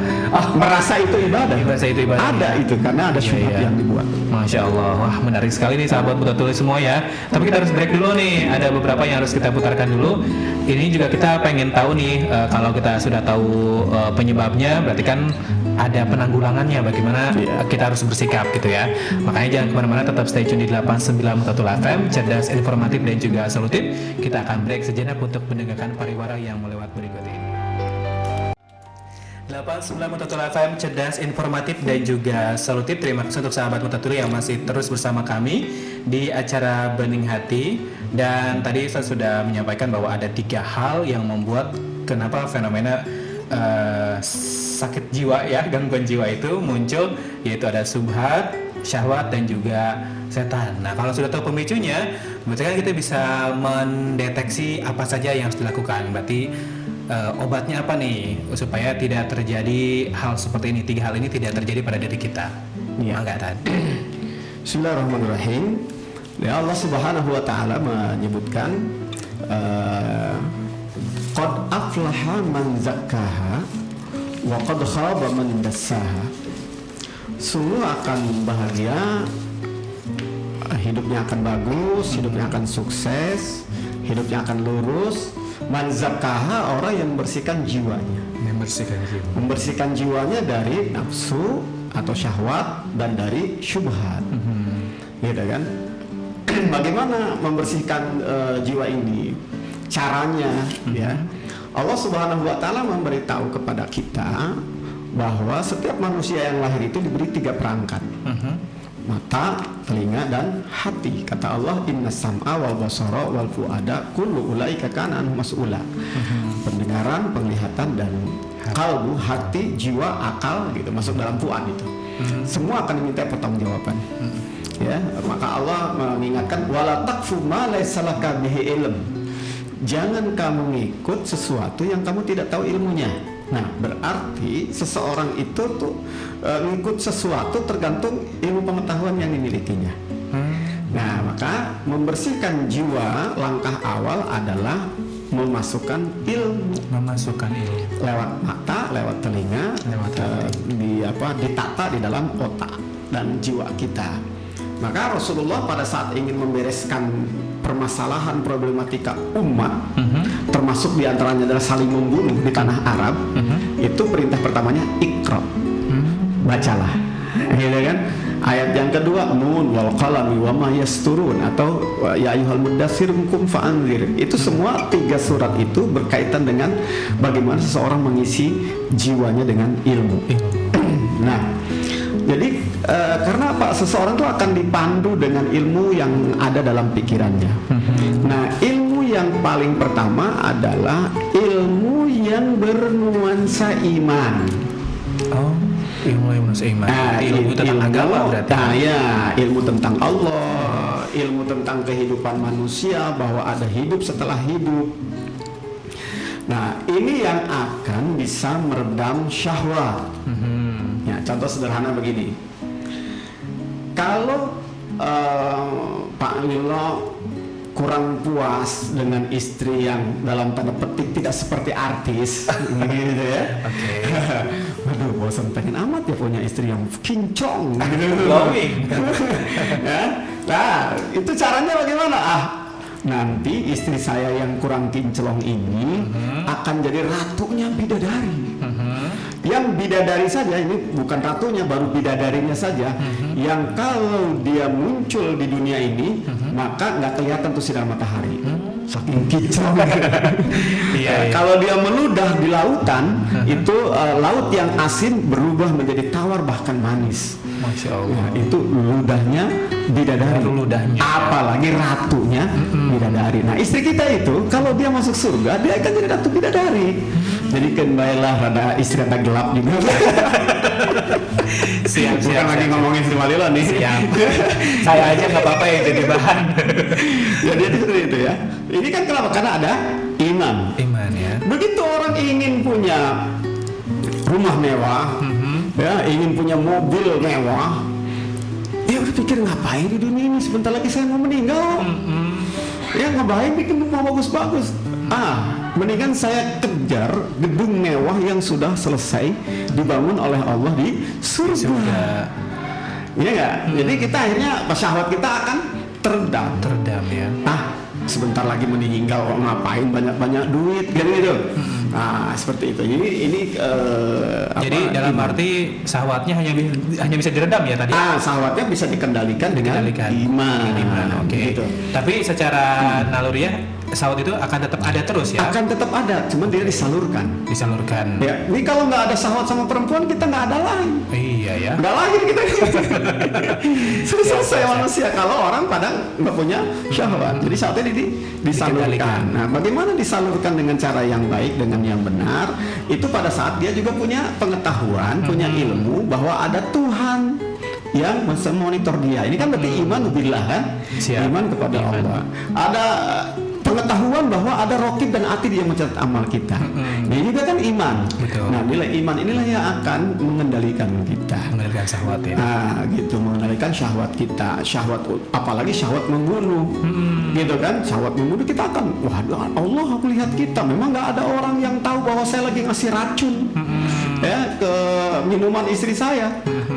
Merasa itu ibadah. Merasa itu ibadah. Ada ya. itu karena ada syubhat yang dibuat. Masya Allah, wah menarik sekali nih sahabat Buta Tulis semua ya. Tapi kita harus break dulu nih. Ada beberapa yang harus kita putarkan dulu. Ini juga kita pengen tahu nih, kalau kita sudah tahu penyebabnya, berarti kan ada penanggulangannya, bagaimana kita harus bersikap gitu ya. Makanya jangan kemana-mana, tetap stay tune di 89 Mutatul FM, cerdas, informatif dan juga solutif. Kita akan break sejenak untuk mendengarkan pariwara yang melewat berikut ini. 89 Mutatul FM, cerdas, informatif dan juga solutif. Terima kasih untuk sahabat Mutatul yang masih terus bersama kami di acara Bening Hati. Dan tadi saya sudah menyampaikan bahwa ada 3 hal yang membuat kenapa fenomena sakit jiwa ya, gangguan jiwa itu muncul, yaitu ada subhat, syahwat dan juga setan. Nah, kalau sudah tahu pemicunya, berarti kan kita bisa mendeteksi apa saja yang harus dilakukan. Berarti obatnya apa nih supaya tidak terjadi hal seperti ini, 3 hal ini tidak terjadi pada diri kita. Enggak tadi. Bismillahirrahmanirrahim. Ya, Allah Subhanahu wa taala menyebutkan qad aflaha man zakkaha wa qad khaba man dassaha. Sungguh akan bahagia, hidupnya akan bagus, hidupnya akan sukses, hidupnya akan lurus. Man zakkaha, orang yang membersihkan jiwanya. Membersihkan jiwanya dari nafsu atau syahwat dan dari syubhat. Gitu kan? Bagaimana membersihkan jiwa ini? Caranya ya. Allah Subhanahu wa taala memberitahu kepada kita bahwa setiap manusia yang lahir itu diberi 3 perangkat. Mata, telinga dan hati. Kata Allah, inna sam'a wal basara wal fuada kullu ulaika kana anhu mas'ula. Pendengaran, penglihatan dan kalbu, hati, jiwa, akal gitu masuk dalam fuad itu. Semua akan diminta pertanggungjawaban. Ya, maka Allah mengingatkan wala taqfu ma laysa laka bihi ilm. Jangan kamu ngikut sesuatu yang kamu tidak tahu ilmunya. Nah, berarti seseorang itu tuh ngikut sesuatu tergantung ilmu pengetahuan yang dimilikinya. Nah, maka membersihkan jiwa, langkah awal adalah memasukkan ilmu. Lewat mata, lewat telinga, ditata di dalam otak dan jiwa kita. Maka Rasulullah pada saat ingin membereskan permasalahan problematika umat, termasuk diantaranya adalah saling membunuh di tanah Arab, itu perintah pertamanya iqra, bacalah, gitu kan? Ayat yang kedua nun wal qalami wa ma yasturun, atau ya ayyuhal muddatsir qum fa'anzir. Itu semua 3 surat itu berkaitan dengan bagaimana seseorang mengisi jiwanya dengan ilmu. Nah, jadi karena apa? Seseorang itu akan dipandu dengan ilmu yang ada dalam pikirannya. Nah, ilmu yang paling pertama adalah ilmu yang bernuansa iman. Oh, ilmu iman. Ilmu tentang agama berarti. Nah, ya, ilmu tentang Allah, ilmu tentang kehidupan manusia, bahwa ada hidup setelah hidup. Nah, ini yang akan bisa meredam syahwat. Ya, contoh sederhana begini. Kalau Pak Lilo kurang puas dengan istri yang dalam tanda petik tidak seperti artis gitu ya. Oke. Waduh, bosan pengen amat ya punya istri yang kinclong gitu. Glowing. Ya. Nah, itu caranya bagaimana? Nanti istri saya yang kurang kinclong ini akan jadi ratunya bidadari. Yang bidadari saja, ini bukan ratunya, baru bidadarinya saja, yang kalau dia muncul di dunia ini maka nggak kelihatan tuh sinar matahari, saking kinclong. Iya. Kalau dia meludah di lautan, itu laut yang asin berubah menjadi tawar bahkan manis. Masya Allah. Ya, itu ludahnya bidadari. Baru ludahnya. Apalagi ratunya bidadari. Nah, istri kita itu kalau dia masuk surga, dia akan jadi ratu bidadari. Jadi kembalilah rada istri rada gelap juga. Siap. Bukan lagi ngomongin Sri Malila nih. Siap. Saya aja nggak apa-apa yang jadi bahan. Jadi seperti itu ya. Ini kan kenapa? Karena ada iman. Iman ya. Begitu orang ingin punya rumah mewah, ya, ingin punya mobil mewah, ya udah pikir ngapain di dunia ini, sebentar lagi saya mau meninggal. Ya ngapain bikin rumah bagus-bagus. Mendingan saya kejar gedung mewah yang sudah selesai dibangun oleh Allah di surga. Iya nggak? Jadi kita akhirnya syahwat kita akan Teredam ya. Sebentar lagi meninggal kok ngapain banyak-banyak duit gitu. Nah, seperti itu. Ini Jadi dalam arti syahwatnya hanya bisa diredam ya tadi. Syahwatnya bisa dikendalikan dengan iman. Oke. Gitu. Tapi secara naluriah syahwat itu akan tetap ada terus ya. Akan tetap ada, cuman dia disalurkan. Ya, ini kalau nggak ada syahwat sama perempuan kita nggak ada lagi. Iya ya. Nggak lahir kita. Sudah selesai manusia kalau orang pada nggak punya syahwat. Jadi syahwatnya disalurkan. Nah, bagaimana disalurkan dengan cara yang baik, dengan yang benar? Itu pada saat dia juga punya pengetahuan, punya ilmu bahwa ada Tuhan yang memonitor dia. Ini kan berarti iman billah kan? Siap. Iman kepada Allah. Ada pengetahuan bahwa ada raqib dan atid yang mencatat amal kita. Ini juga kan iman. Betul. Nah, nilai iman inilah yang akan mengendalikan kita. Mengendalikan syahwat ya. Gitu, mengendalikan syahwat kita. Syahwat, apalagi syahwat membunuh. Gitu kan? Syahwat membunuh kita akan, waduh, Allah melihat kita. Memang nggak ada orang yang tahu bahwa saya lagi ngasih racun ya ke minuman istri saya.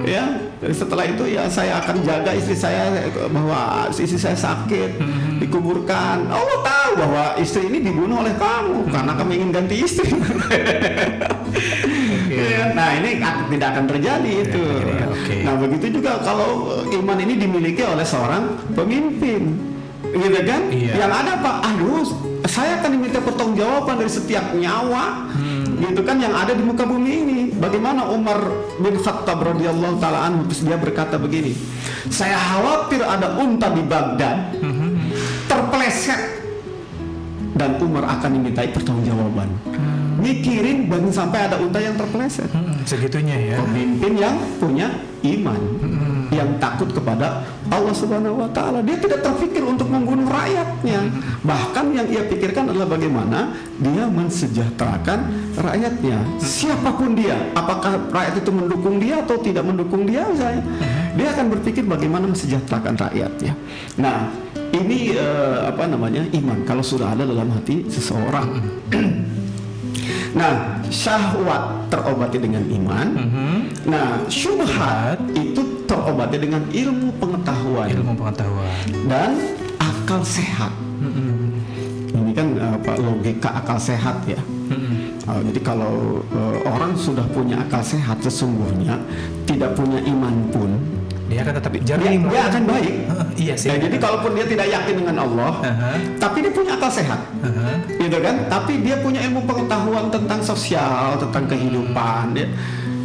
Ya, setelah itu ya saya akan jaga istri saya bahwa istri saya sakit, dikuburkan. Allah tahu bahwa istri ini dibunuh oleh kamu karena kamu ingin ganti istri. Ya, nah, ini tidak akan terjadi itu. Nah, begitu juga kalau iman ini dimiliki oleh seorang pemimpin, gitu kan? Yang ada Pak, saya akan diminta pertanggungjawaban dari setiap nyawa, gitu kan, yang ada di muka bumi ini. Bagaimana Umar bin Khattab radhiyallahu taala anhu, dia berkata begini, saya khawatir ada unta di Baghdad terpeleset dan Umar akan dimintai pertanggungjawaban. Mikirin bahkan sampai ada unta yang terpeleset. Segitunya ya. Pemimpin yang punya iman, yang takut kepada Allah Subhanahu wa taala. Dia tidak terpikir untuk membunuh rakyatnya. Bahkan yang ia pikirkan adalah bagaimana dia mensejahterakan rakyatnya. Siapapun dia, apakah rakyat itu mendukung dia atau tidak mendukung dia misalnya. Dia akan berpikir bagaimana mensejahterakan rakyatnya. Nah, ini iman kalau sudah ada dalam hati seseorang. Nah, syahwat terobati dengan iman. Nah, syubhat itu terobati dengan ilmu pengetahuan dan akal sehat. Ini kan logika akal sehat ya. Jadi kalau orang sudah punya akal sehat, sesungguhnya tidak punya iman pun dia akan tetap dia akan baik. Iya sih. Jadi kalaupun dia tidak yakin dengan Allah, tapi dia punya akal sehat, gitu kan? Tapi dia punya ilmu pengetahuan tentang sosial, tentang kehidupan,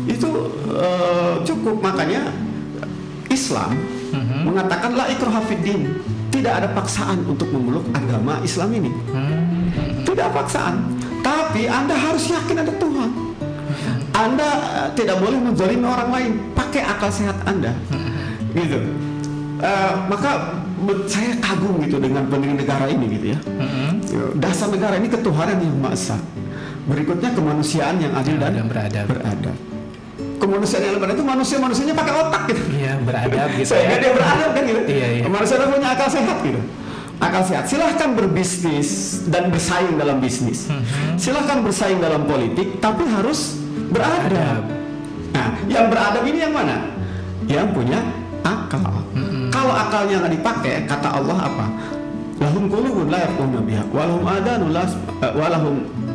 itu cukup. Makanya Islam mengatakan la ikraha fiddin, tidak ada paksaan untuk memeluk agama Islam ini. Tidak paksaan, tapi Anda harus yakin ada Tuhan. Anda tidak boleh menzalimi orang lain, pakai akal sehat Anda, gitu. Maka saya kagum gitu dengan pendiri negara ini gitu ya. Dasar negara ini ketuhanan yang Maha Esa. Berikutnya kemanusiaan yang adil dan beradab. Kemanusiaan yang beradab itu manusianya pakai otak gitu. Iya, beradab gitu. Sehingga dia beradab kan gitu. Iya. Manusia punya akal sehat gitu. akal sehat. Silahkan berbisnis dan bersaing dalam bisnis. Silahkan bersaing dalam politik, tapi harus beradab. Nah, yang beradab ini yang mana? Yang punya akal. Kalau akalnya nggak dipakai, kata Allah apa? Lahum qulubun la yafqahuna biha, walahum adanun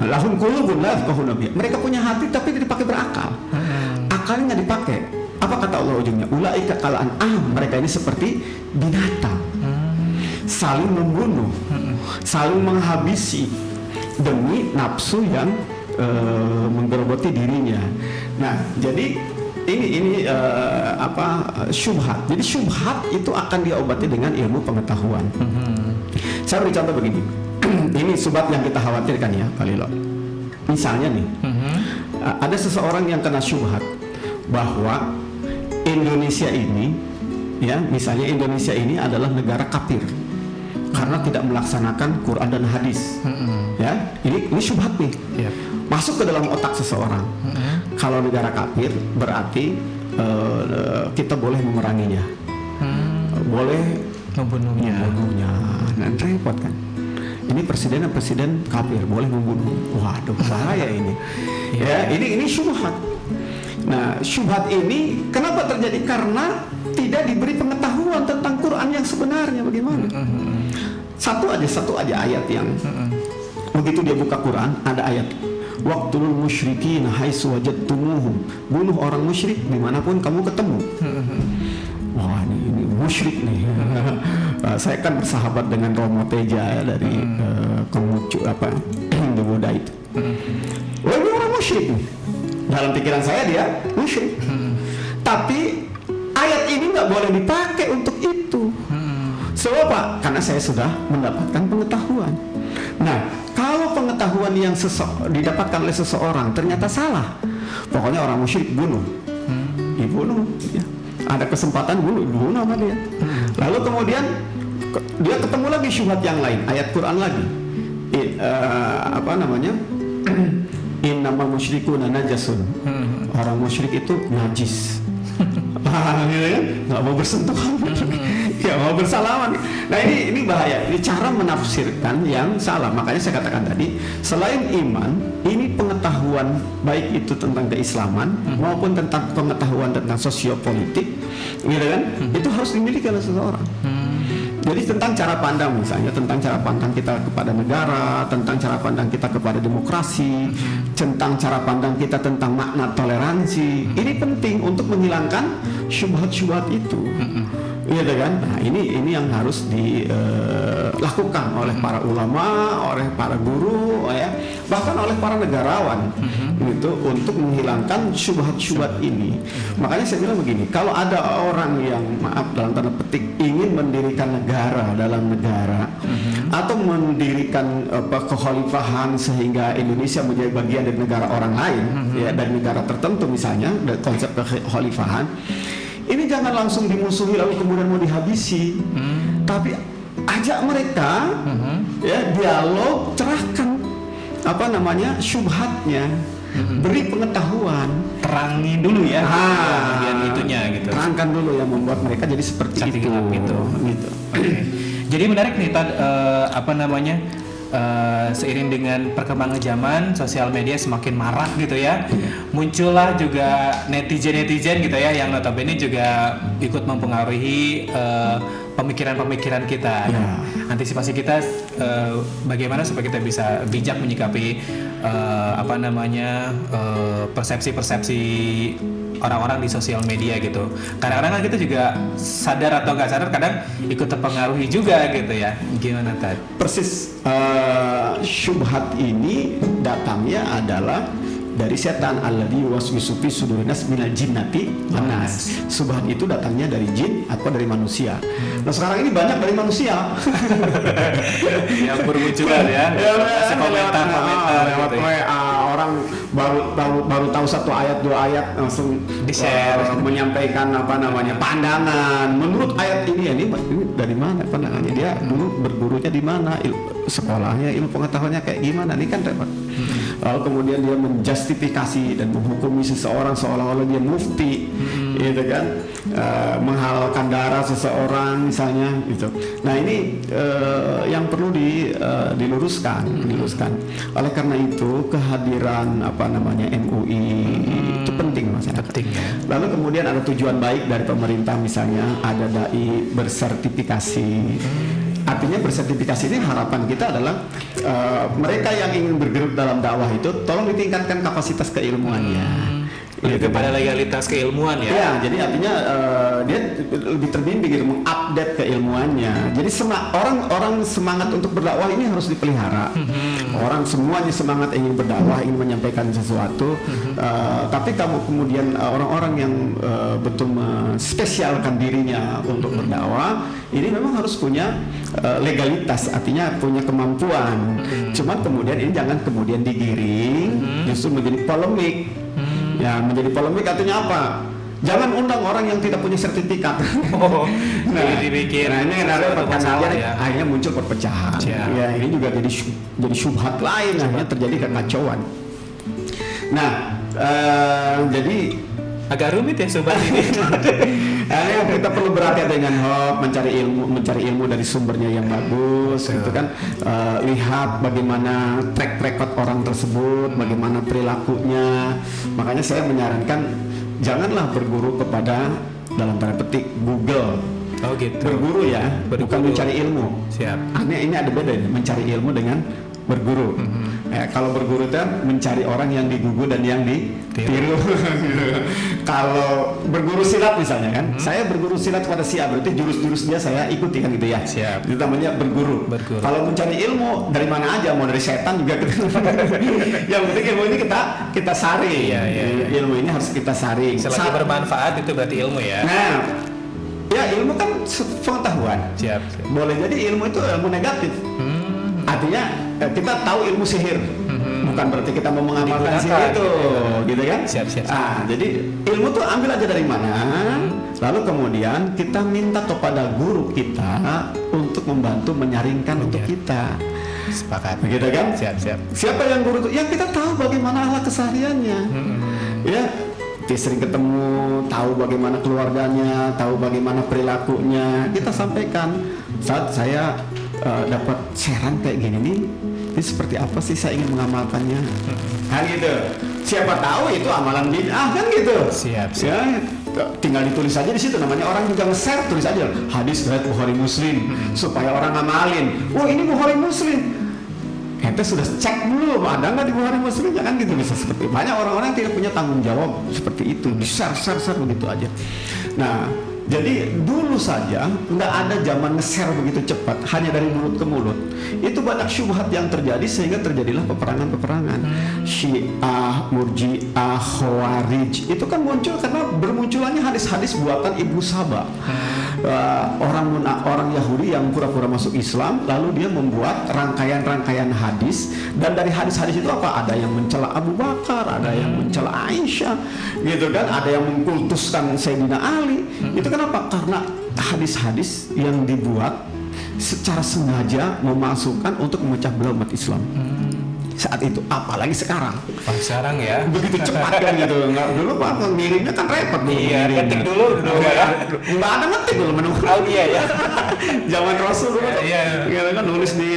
lahum qulubun la yafqahuna biha. Mereka punya hati tapi tidak dipakai berakal. Akalnya nggak dipakai. Apa kata Allah ujungnya? Ulaika kal an'am. Mereka ini seperti binatang. Saling membunuh, saling menghabisi demi nafsu yang menggerogoti dirinya. Nah, jadi ini syubhat. Jadi syubhat itu akan diobati dengan ilmu pengetahuan. Saya beri contoh begini. Ini syubhat yang kita khawatirkan ya, Pak Lilo. Misalnya nih, ada seseorang yang kena syubhat bahwa Indonesia ini, ya, misalnya Indonesia ini adalah negara kafir karena tidak melaksanakan Quran dan hadis. Ya, ini syubhat nih. Masuk ke dalam otak seseorang. Kalau negara kafir berarti kita boleh memeranginya, boleh membunuhnya. Nah, repot kan? Ini presiden kafir boleh membunuh. Waduh, bahaya ini. Ya, ini syubhat. Nah, syubhat ini kenapa terjadi? Karena tidak diberi pengetahuan tentang Quran yang sebenarnya bagaimana. Satu aja ayat yang begitu dia buka Quran, ada ayat waqtulul musyrikin haitsu wajadtumuhum. Bunuh orang musyrik dimanapun kamu ketemu. Wah, ini musyrik nih. Saya kan bersahabat dengan Romo Teja dari Kemucu Buddha itu. Wah, ini orang musyrik nih. Dalam pikiran saya dia musyrik. Tapi ayat ini nggak boleh dipakai untuk itu. Sebab apa? Karena saya sudah mendapatkan pengetahuan. Nah, kalau pengetahuan yang didapatkan oleh seseorang ternyata salah, pokoknya orang musyrik bunuh, dibunuh. Ya. Ada kesempatan bunuh sama dia. Lalu kemudian dia ketemu lagi syubhat yang lain, ayat Quran lagi. Innamal musyrikuna najasun. Orang musyrik itu najis. Gitu kan? Nggak mau bersentuhan, ya mau bersalaman. Nah, ini bahaya. Ini cara menafsirkan yang salah. Makanya saya katakan tadi, selain iman, ini pengetahuan baik itu tentang keislaman maupun tentang pengetahuan tentang sosiopolitik, gitu kan? Itu harus dimiliki oleh seseorang. Jadi tentang cara pandang, misalnya tentang cara pandang kita kepada negara, tentang cara pandang kita kepada demokrasi, tentang cara pandang kita tentang makna toleransi. Ini penting untuk menghilangkan syubhat-syubhat itu, gitu kan? Nah, ini yang harus dilakukan oleh para ulama, oleh para guru, ya, bahkan oleh para negarawan, gitu, untuk menghilangkan syubhat-syubhat ini. Makanya saya bilang begini, kalau ada orang yang maaf dalam tanda petik ingin mendirikan negara dalam negara, atau mendirikan kekhalifahan sehingga Indonesia menjadi bagian dari negara orang lain, ya, dari negara tertentu misalnya, dari konsep kekhalifahan, ini jangan langsung dimusuhi lalu kemudian mau dihabisi, tapi ajak mereka, ya, dialog, cerahkan syubhatnya, beri pengetahuan, terangi dulu ya bagian itunya gitu. Terangkan dulu yang membuat mereka jadi seperti itu. Gitu. Okay. Jadi menarik nih Tad, seiring dengan perkembangan zaman, sosial media semakin marak gitu ya, muncullah juga netizen gitu ya, yang notabene juga ikut mempengaruhi pemikiran kita. Nah, antisipasi kita bagaimana supaya kita bisa bijak menyikapi persepsi-persepsi orang-orang di sosial media gitu. Kadang-kadang kan kita juga sadar atau nggak sadar kadang ikut terpengaruhi juga gitu ya. Gimana Tad? Persis, syubhat ini datangnya adalah dari setan, alladzi yuwaswisu fi sudurin nas minal jinnati wan nas. Syubhat itu datangnya dari jin atau dari manusia. Nah, sekarang ini banyak dari manusia. Yang bermunculan ya. Komentar lewat WA, orang baru tahu satu ayat dua ayat langsung di-share, menyampaikan pandangan. Menurut ayat ini dari mana pandangannya? Dia dulu bergurunya di mana? Sekolahnya, ilmu pengetahuannya kayak gimana? Ini kan repot. lalu kemudian dia menjustifikasi dan menghukumi seseorang seolah-olah dia mufti, gitu kan, menghalalkan darah seseorang misalnya, gitu. Nah ini yang perlu diluruskan. Oleh karena itu kehadiran MUI itu penting masyarakat. Penting ya. Lalu kemudian ada tujuan baik dari pemerintah, misalnya ada dai bersertifikasi. Artinya bersertifikasi ini harapan kita adalah mereka yang ingin bergerak dalam dakwah itu tolong ditingkatkan kapasitas keilmuannya. Lebih kepada legalitas keilmuan ya. Ya, jadi artinya dia lebih terbimbing gitu, mengupdate keilmuannya. Jadi orang semangat untuk berdakwah ini harus dipelihara. Orang semuanya semangat ingin berdakwah, ingin menyampaikan sesuatu. Tapi kamu kemudian orang-orang yang betul menspesialkan dirinya untuk berdakwah, ini memang harus punya legalitas, artinya punya kemampuan. Cuman kemudian ini jangan kemudian digiring, justru menjadi polemik. Ya, menjadi polemik artinya apa? Jangan undang orang yang tidak punya sertifikat. Nah, ini masalah ya. Akhirnya muncul perpecahan. Ya, ini juga jadi syubhat lain, akhirnya terjadi kekacauan. Nah, jadi agak rumit ya sobat ini. Akhirnya kita perlu berhati-hati dengan hoax, mencari ilmu dari sumbernya yang bagus, gitu kan. Lihat bagaimana track record orang tersebut, bagaimana perilakunya. Makanya saya menyarankan janganlah berguru kepada dalam tanda petik Google. Oh gitu. Berguru ya, bukan mencari ilmu. Siap. Ini ada beda ya, mencari ilmu dengan berguru. Kalau berguru itu mencari orang yang digugu dan yang ditiru. Kalau berguru silat misalnya kan, saya berguru silat pada si A, berarti jurus-jurusnya saya ikuti kan gitu ya. Siap. Itu namanya berguru. Kalau mencari ilmu dari mana aja, mau dari setan juga. Yang penting ilmu ini kita saring. Ilmu ini harus kita saring. Selagi bermanfaat itu berarti ilmu ya. Nah, ya ilmu kan pengetahuan. Siap. Boleh jadi ilmu itu ilmu negatif. Artinya kita tahu ilmu sihir, bukan berarti kita mau mengamalkan sihir itu, gitu kan? Siap. Jadi ilmu tuh ambil aja dari mana, lalu kemudian kita minta kepada guru kita untuk membantu menyaringkan untuk kita. Sepakat. Begitu kan? Siap. Siapa yang guru itu? Yang kita tahu bagaimana akhlak kesehariannya, ya. Dia sering ketemu, tahu bagaimana keluarganya, tahu bagaimana perilakunya, kita sampaikan. Saat saya dapat saran kayak gini nih, ini seperti apa sih, saya ingin mengamalkannya, kan gitu. Siapa tahu itu amalan bid'ah kan gitu. Siap. Ya, tinggal ditulis aja di situ, namanya orang juga nge-share, tulis aja hadis riwayat Bukhari Muslim supaya orang ngamalin. Oh ini Bukhari Muslim. Ente sudah cek belum ada nggak di Bukhari Muslim? Jangan gitu, bisa seperti banyak orang-orang yang tidak punya tanggung jawab seperti itu, di-share begitu aja. Nah, jadi dulu saja nggak ada zaman nge-share begitu cepat, hanya dari mulut ke mulut. Itu banyak syubhat yang terjadi sehingga terjadilah peperangan-peperangan. Syiah, Murji'ah, Khawarij itu kan muncul karena bermunculannya hadis-hadis buatan Ibnu Saba. Orang Yahudi yang pura-pura masuk Islam, lalu dia membuat rangkaian-rangkaian hadis, dan dari hadis-hadis itu apa? Ada yang mencela Abu Bakar, ada yang mencela Aisyah, gitu kan? Ada yang mengkultuskan Sayyidina Ali. Itu kenapa? Karena hadis-hadis yang dibuat secara sengaja memasukkan untuk memecah belah umat Islam. Saat itu, apalagi sekarang. Sekarang ya. Begitu cepat kan gitu. Nggak, dulu Pak ngirimnya kan repot dulu. Iya, ngetik dulu Nggak ada ngetik dulu menunggu. Oh iya ya. Zaman Rasul dulu. Iya. Gitu kan nulis di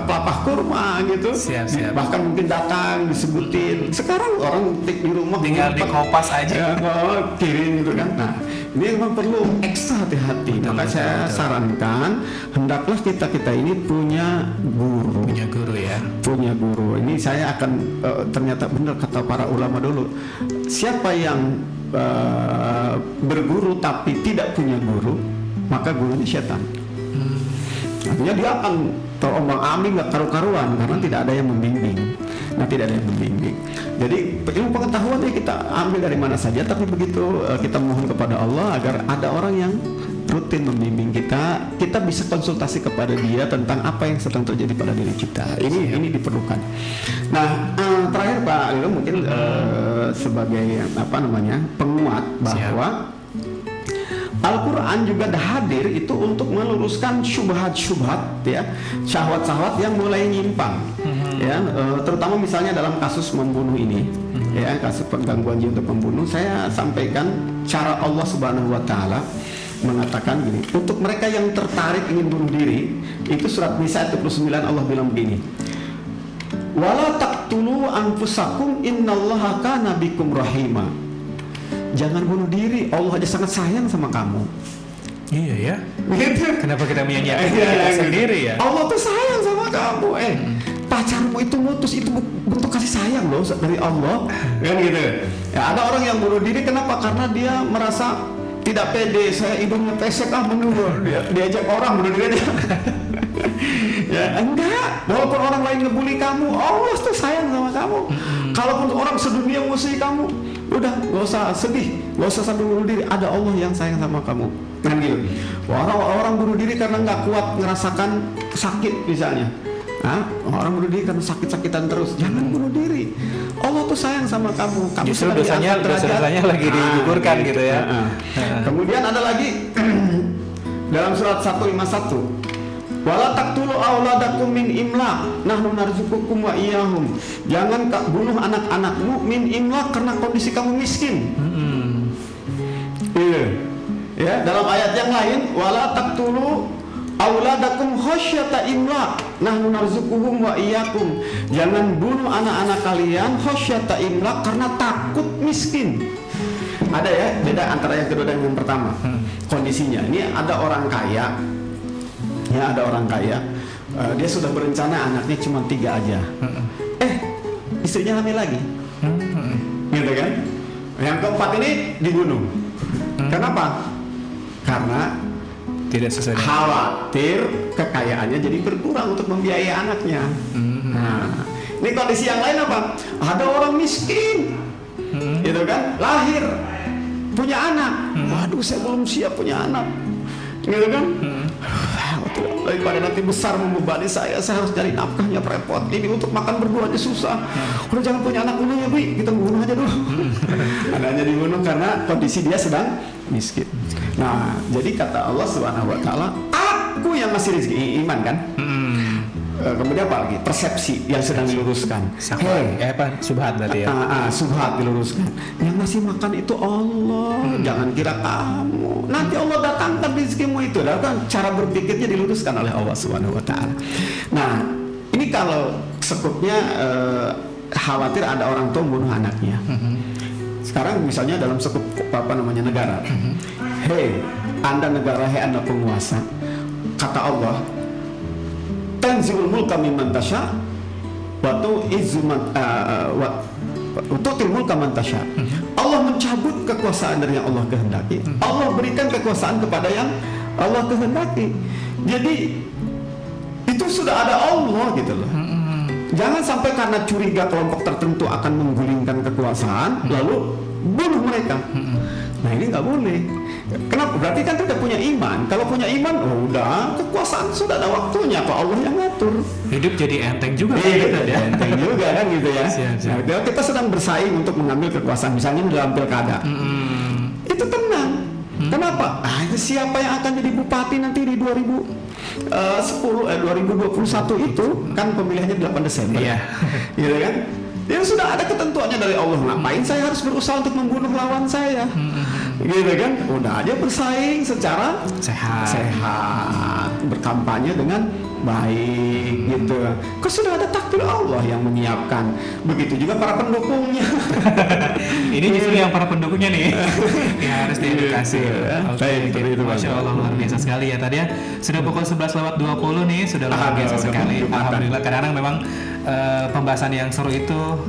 pelapah kurma gitu. Siap. Bahkan mungkin datang disebutin. Sekarang orang ngetik di rumah Tinggal di kopas aja. Ya, kirim gitu kan. Nah, ini memang perlu ekstra hati-hati. Maka saya sarankan hendaklah kita ini punya guru. Punya guru. Ini saya akan ternyata benar kata para ulama dulu. Siapa yang berguru tapi tidak punya guru, maka gurunya setan. Artinya dia akan terombang-ambing, nggak karu-karuan karena tidak ada yang membimbing. Jadi ilmu pengetahuan ini kita ambil dari mana saja, tapi begitu kita mohon kepada Allah agar ada orang yang rutin membimbing kita bisa konsultasi kepada dia tentang apa yang sedang terjadi pada diri kita. Ini diperlukan. Nah, terakhir Pak Lilo mungkin sebagai penguat bahwa Al-Quran juga hadir itu untuk meluruskan syubhat-syubhat ya, syahwat-syahwat yang mulai nyimpang. Ya, terutama misalnya dalam kasus membunuh ini, ya kasus penggangguan jiwa untuk membunuh, saya sampaikan cara Allah Subhanahu Wa Taala mengatakan gini, untuk mereka yang tertarik ingin bunuh diri, itu surat Nisa 29 Allah bilang begini, wala taqtulu anfusakum innallaha kana bikum rahima. Jangan bunuh diri, Allah aja sangat sayang sama kamu. Iya ya. Gitu. Kenapa kita menyanyikan kita sendiri ya? Allah tuh sayang sama kamu. Pacarmu itu mutus, itu bentuk kasih sayang loh dari Allah. Kan gitu. Ya, ada orang yang bunuh diri kenapa? Karena dia merasa tidak pede, saya hidungnya pesek menurun. Diajak orang bunuh diri dia. Ya enggak, walaupun orang lain ngebully kamu, Allah tuh sayang sama kamu. Kalaupun orang sedunia musuhi kamu, udah gak usah sedih, gak usah sampai bunuh diri, ada Allah yang sayang sama kamu. Kan gitu. Orang bunuh diri karena nggak kuat ngerasakan sakit misalnya. Orang bunuh diri karena sakit-sakitan terus, jangan bunuh diri. Allah tuh sayang sama kamu. Justru dosanya lagi digugurkan gitu ya. Kemudian ada lagi dalam surat 151. Wala taqtulu auladakum min imlaq nahnu narzuqukum wa iyyahum. Jangan bunuh anak-anakmu min imlaq karena kondisi kamu miskin. Ya, dalam ayat yang lain wala taqtulu auladakum khasyata imlaq nahnu narzuquhum wa iyyakum. Jangan bunuh anak-anak kalian khasyata imlaq karena takut miskin. Ada ya beda antara yang kedua dan yang pertama. Kondisinya ini ada orang kaya. Ya, ada orang kaya, dia sudah berencana anaknya cuma 3 aja. Istrinya hamil lagi, gitu kan? Yang keempat ini dibunuh. Kenapa? Karena tidak sesuai. Khawatir kekayaannya jadi berkurang untuk membiayai anaknya. Nah, ini kondisi yang lain apa? Ada orang miskin, gitu kan? Lahir punya anak, waduh saya belum siap punya anak, gitu kan? Daripada nanti besar membebani saya harus cari nafkahnya repot. Ini untuk makan berdua aja susah. Udah jangan punya anak dulu ya Bu, kita bunuh aja dulu. Anaknya dibunuh karena kondisi dia sedang miskin. Nah, jadi kata Allah Subhanahu Wa Taala, aku yang ngasih rezeki, iman kan? Kemudian apa lagi? Persepsi yang sedang diluruskan. Subhat berarti ya. Subhat diluruskan. Yang ngasih makan itu Allah, jangan kira kamu. Nanti Allah datangkan rezekimu itu. Datang cara berpikirnya diluruskan oleh Allah Subhanahu Wa Taala. Nah, ini kalau sekupnya khawatir ada orang tua membunuh anaknya. Sekarang misalnya dalam sekup negara. Hei, Anda negara, hei Anda penguasa. Kata Allah, tanzilul mulka mimman tasya wa tu'izzu man tu'til mulka man tasya. Allah mencabut kekuasaan dari yang Allah kehendaki. Allah berikan kekuasaan kepada yang Allah kehendaki. Jadi itu sudah ada Allah gitu loh. Jangan sampai karena curiga kelompok tertentu akan menggulingkan kekuasaan lalu bunuh mereka. Nah ini nggak boleh. Kenapa? Berarti kan tidak punya iman. Kalau punya iman, udah kekuasaan sudah ada waktunya. Kok Allah yang ngatur. Hidup jadi enteng juga. Enteng juga kan gitu ya. Siap. Nah, kita sedang bersaing untuk mengambil kekuasaan. Misalnya dalam pilkada, itu tenang. Kenapa? Itu siapa yang akan jadi bupati nanti di 2021 itu kan pemilihannya 8 Desember. Iya. Gitu kan? Ya sudah ada ketentuannya dari Allah. Ngapain saya harus berusaha untuk membunuh lawan saya? Gitu kan? Udah aja bersaing secara sehat, berkampanye dengan baik gitu. Kok sudah ada takdir Allah yang menyiapkan. Begitu juga para pendukungnya. Ini justru yang para pendukungnya nih yang harus diedukasi. Masya Allah, luar biasa sekali ya tadi ya. Sudah pukul 11:20 nih, sudah luar biasa sekali. Alhamdulillah. Kadang-kadang memang pembahasan yang seru itu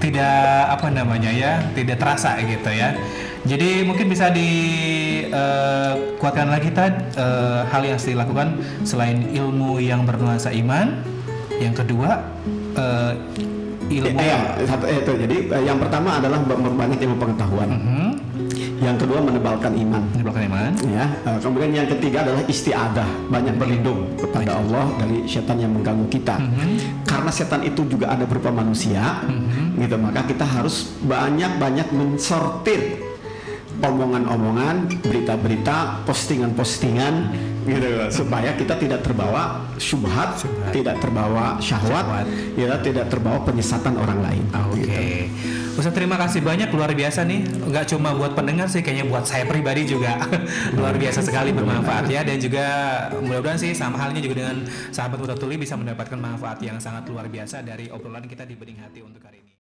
tidak tidak terasa gitu ya. Jadi mungkin bisa dikuatkan lagi hal yang harus dilakukan selain ilmu yang bernuansa iman. Yang kedua ilmu jadi yang pertama adalah memperbanyak ilmu pengetahuan. Yang kedua menebalkan iman. Ya. Kemudian yang ketiga adalah isti'adah, banyak berlindung kepada Allah dari setan yang mengganggu kita. Karena setan itu juga ada berupa manusia, gitu. Maka kita harus banyak-banyak mensortir omongan-omongan, berita-berita, postingan-postingan gitu loh, supaya kita tidak terbawa syubhat, tidak terbawa syahwat, ya, tidak terbawa penyesatan orang lain. Oke. Gitu. Ustaz, terima kasih banyak, luar biasa nih. Nggak cuma buat pendengar sih, kayaknya buat saya pribadi juga luar biasa sekali bermanfaat ya. Dan juga mudah-mudahan sih sama halnya juga dengan sahabat Muta Tuli bisa mendapatkan manfaat yang sangat luar biasa dari obrolan kita di Bening Hati untuk hari ini.